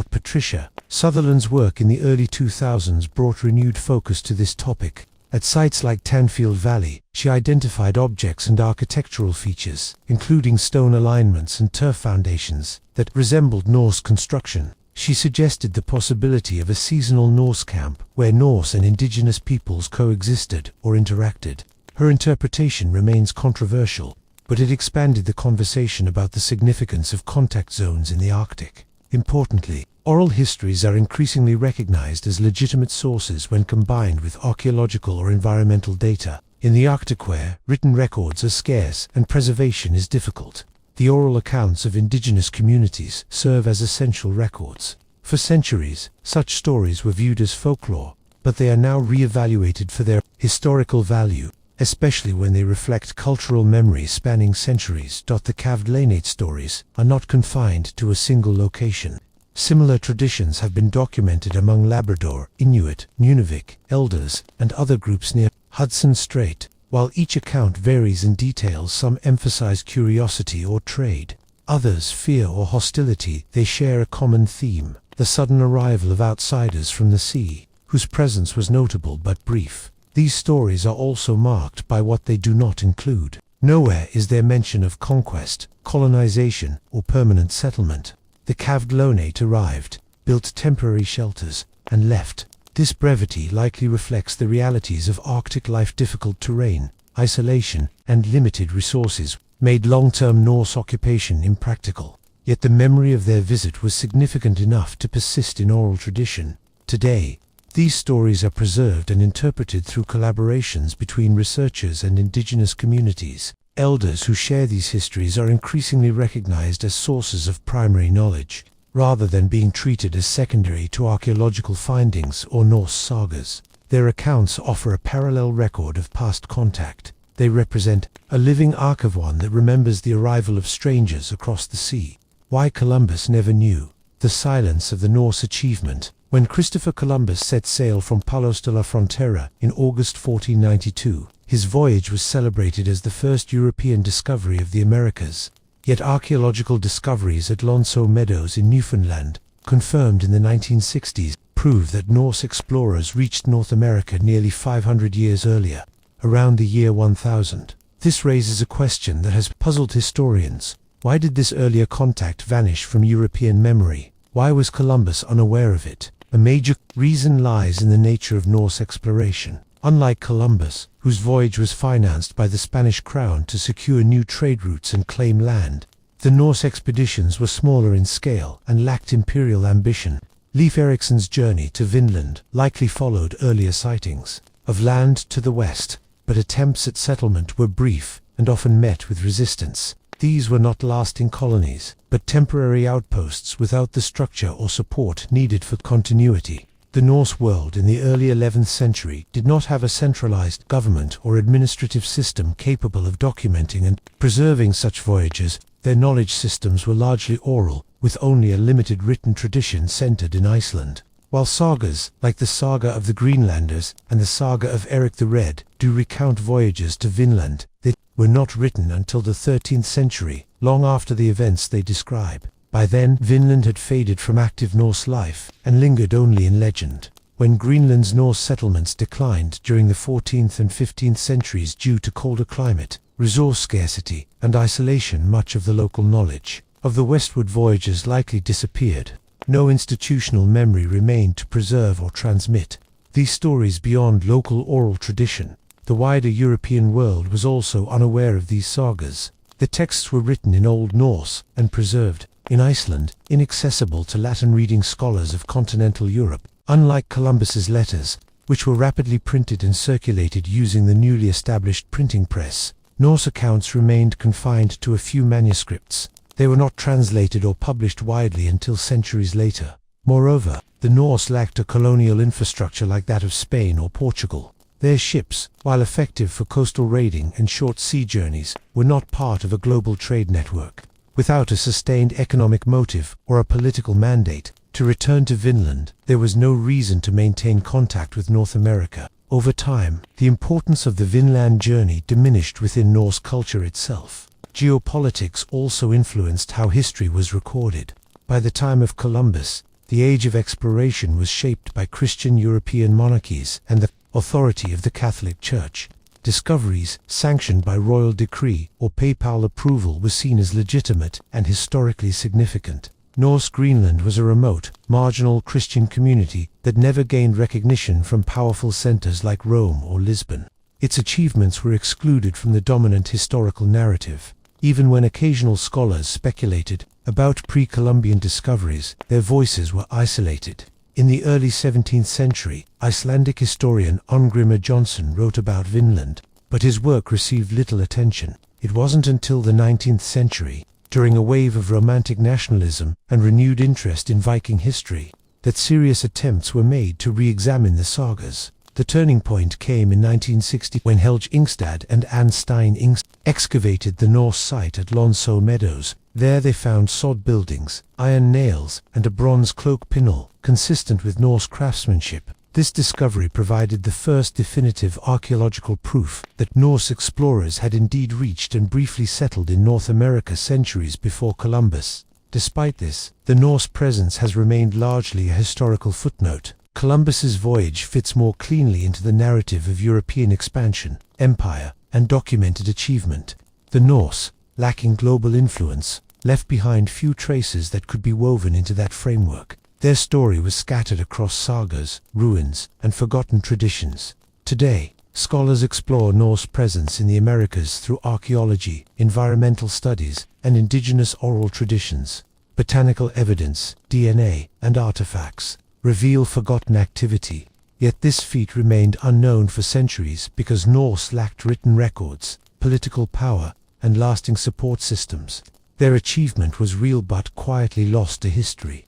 Patricia Sutherland's work in the early 2000s brought renewed focus to this topic. At sites like Tanfield Valley, she identified objects and architectural features, including stone alignments and turf foundations, that resembled Norse construction. She suggested the possibility of a seasonal Norse camp where Norse and indigenous peoples coexisted or interacted. Her interpretation remains controversial, but it expanded the conversation about the significance of contact zones in the Arctic. Importantly, oral histories are increasingly recognized as legitimate sources when combined with archaeological or environmental data. In the Arctic, where written records are scarce and preservation is difficult, the oral accounts of indigenous communities serve as essential records. For centuries, such stories were viewed as folklore, but they are now re-evaluated for their historical value, especially when they reflect cultural memory spanning centuries. The Kavadlanad stories are not confined to a single location. Similar traditions have been documented among Labrador, Inuit, Nunavik, Elders, and other groups near Hudson Strait. While each account varies in details, some emphasize curiosity or trade, others fear or hostility. They share a common theme: the sudden arrival of outsiders from the sea, whose presence was notable but brief. These stories are also marked by what they do not include. Nowhere is there mention of conquest, colonization, or permanent settlement. The Kavadlanad arrived, built temporary shelters, and left. This brevity likely reflects the realities of Arctic life. Difficult terrain, isolation, and limited resources made long-term Norse occupation impractical. Yet the memory of their visit was significant enough to persist in oral tradition. Today, these stories are preserved and interpreted through collaborations between researchers and indigenous communities. Elders who share these histories are increasingly recognized as sources of primary knowledge, rather than being treated as secondary to archaeological findings or Norse sagas. Their accounts offer a parallel record of past contact. They represent a living archive, that remembers the arrival of strangers across the sea. Why Columbus never knew. The silence of the Norse achievement. When Christopher Columbus set sail from Palos de la Frontera in August 1492, his voyage was celebrated as the first European discovery of the Americas. Yet archaeological discoveries at Lonceau Meadows in Newfoundland, confirmed in the 1960s, prove that Norse explorers reached North America nearly 500 years earlier, around the year 1000. This raises a question that has puzzled historians. Why did this earlier contact vanish from European memory? Why was Columbus unaware of it? A major reason lies in the nature of Norse exploration. Unlike Columbus, whose voyage was financed by the Spanish crown to secure new trade routes and claim land, the Norse expeditions were smaller in scale and lacked imperial ambition. Leif Erikson's journey to Vinland likely followed earlier sightings of land to the west, but attempts at settlement were brief. and often met with resistance. These were not lasting colonies, but temporary outposts without the structure or support needed for continuity. The Norse world in the early 11th century did not have a centralized government or administrative system capable of documenting and preserving such voyages. Their knowledge systems were largely oral, with only a limited written tradition centered in Iceland. While sagas, like the saga of the Greenlanders and the saga of Eric the Red, do recount voyages to Vinland, they were not written until the 13th century, long after the events they describe. By then, Vinland had faded from active Norse life and lingered only in legend. When Greenland's Norse settlements declined during the 14th and 15th centuries due to colder climate, resource scarcity, and isolation, much of the local knowledge of the westward voyages likely disappeared. No institutional memory remained to preserve or transmit these stories beyond local oral tradition. The wider European world was also unaware of these sagas. The texts were written in Old Norse and preserved in Iceland, inaccessible to Latin-reading scholars of continental Europe. Unlike Columbus's letters, which were rapidly printed and circulated using the newly established printing press, Norse accounts remained confined to a few manuscripts. They were not translated or published widely until centuries later. Moreover, the Norse lacked a colonial infrastructure like that of Spain or Portugal. Their ships, while effective for coastal raiding and short sea journeys, were not part of a global trade network. Without a sustained economic motive or a political mandate to return to Vinland, there was no reason to maintain contact with North America. Over time, the importance of the Vinland journey diminished within Norse culture itself. Geopolitics also influenced how history was recorded. By the time of Columbus, the age of exploration was shaped by Christian European monarchies and the authority of the Catholic Church. Discoveries, sanctioned by royal decree or papal approval, were seen as legitimate and historically significant. Norse Greenland was a remote, marginal Christian community that never gained recognition from powerful centers like Rome or Lisbon. Its achievements were excluded from the dominant historical narrative. Even when occasional scholars speculated about pre-Columbian discoveries, their voices were isolated. In the early 17th century, Icelandic historian Ongrimur Jónsson wrote about Vinland, but his work received little attention. It wasn't until the 19th century, during a wave of romantic nationalism and renewed interest in Viking history, that serious attempts were made to re-examine the sagas. The turning point came in 1960 when Helge Ingstad and Anne Stein Ingstad excavated the Norse site at Lonsø Meadows. There they found sod buildings, iron nails, and a bronze cloak pinnell, consistent with Norse craftsmanship. This discovery provided the first definitive archaeological proof that Norse explorers had indeed reached and briefly settled in North America centuries before Columbus. Despite this, the Norse presence has remained largely a historical footnote. Columbus's voyage fits more cleanly into the narrative of European expansion, empire, and documented achievement. The Norse, lacking global influence, left behind few traces that could be woven into that framework. Their story was scattered across sagas, ruins, and forgotten traditions. Today, scholars explore Norse presence in the Americas through archaeology, environmental studies, and indigenous oral traditions. Botanical evidence, DNA, and artifacts reveal forgotten activity. Yet this feat remained unknown for centuries because Norse lacked written records, political power, and lasting support systems. Their achievement was real but quietly lost to history.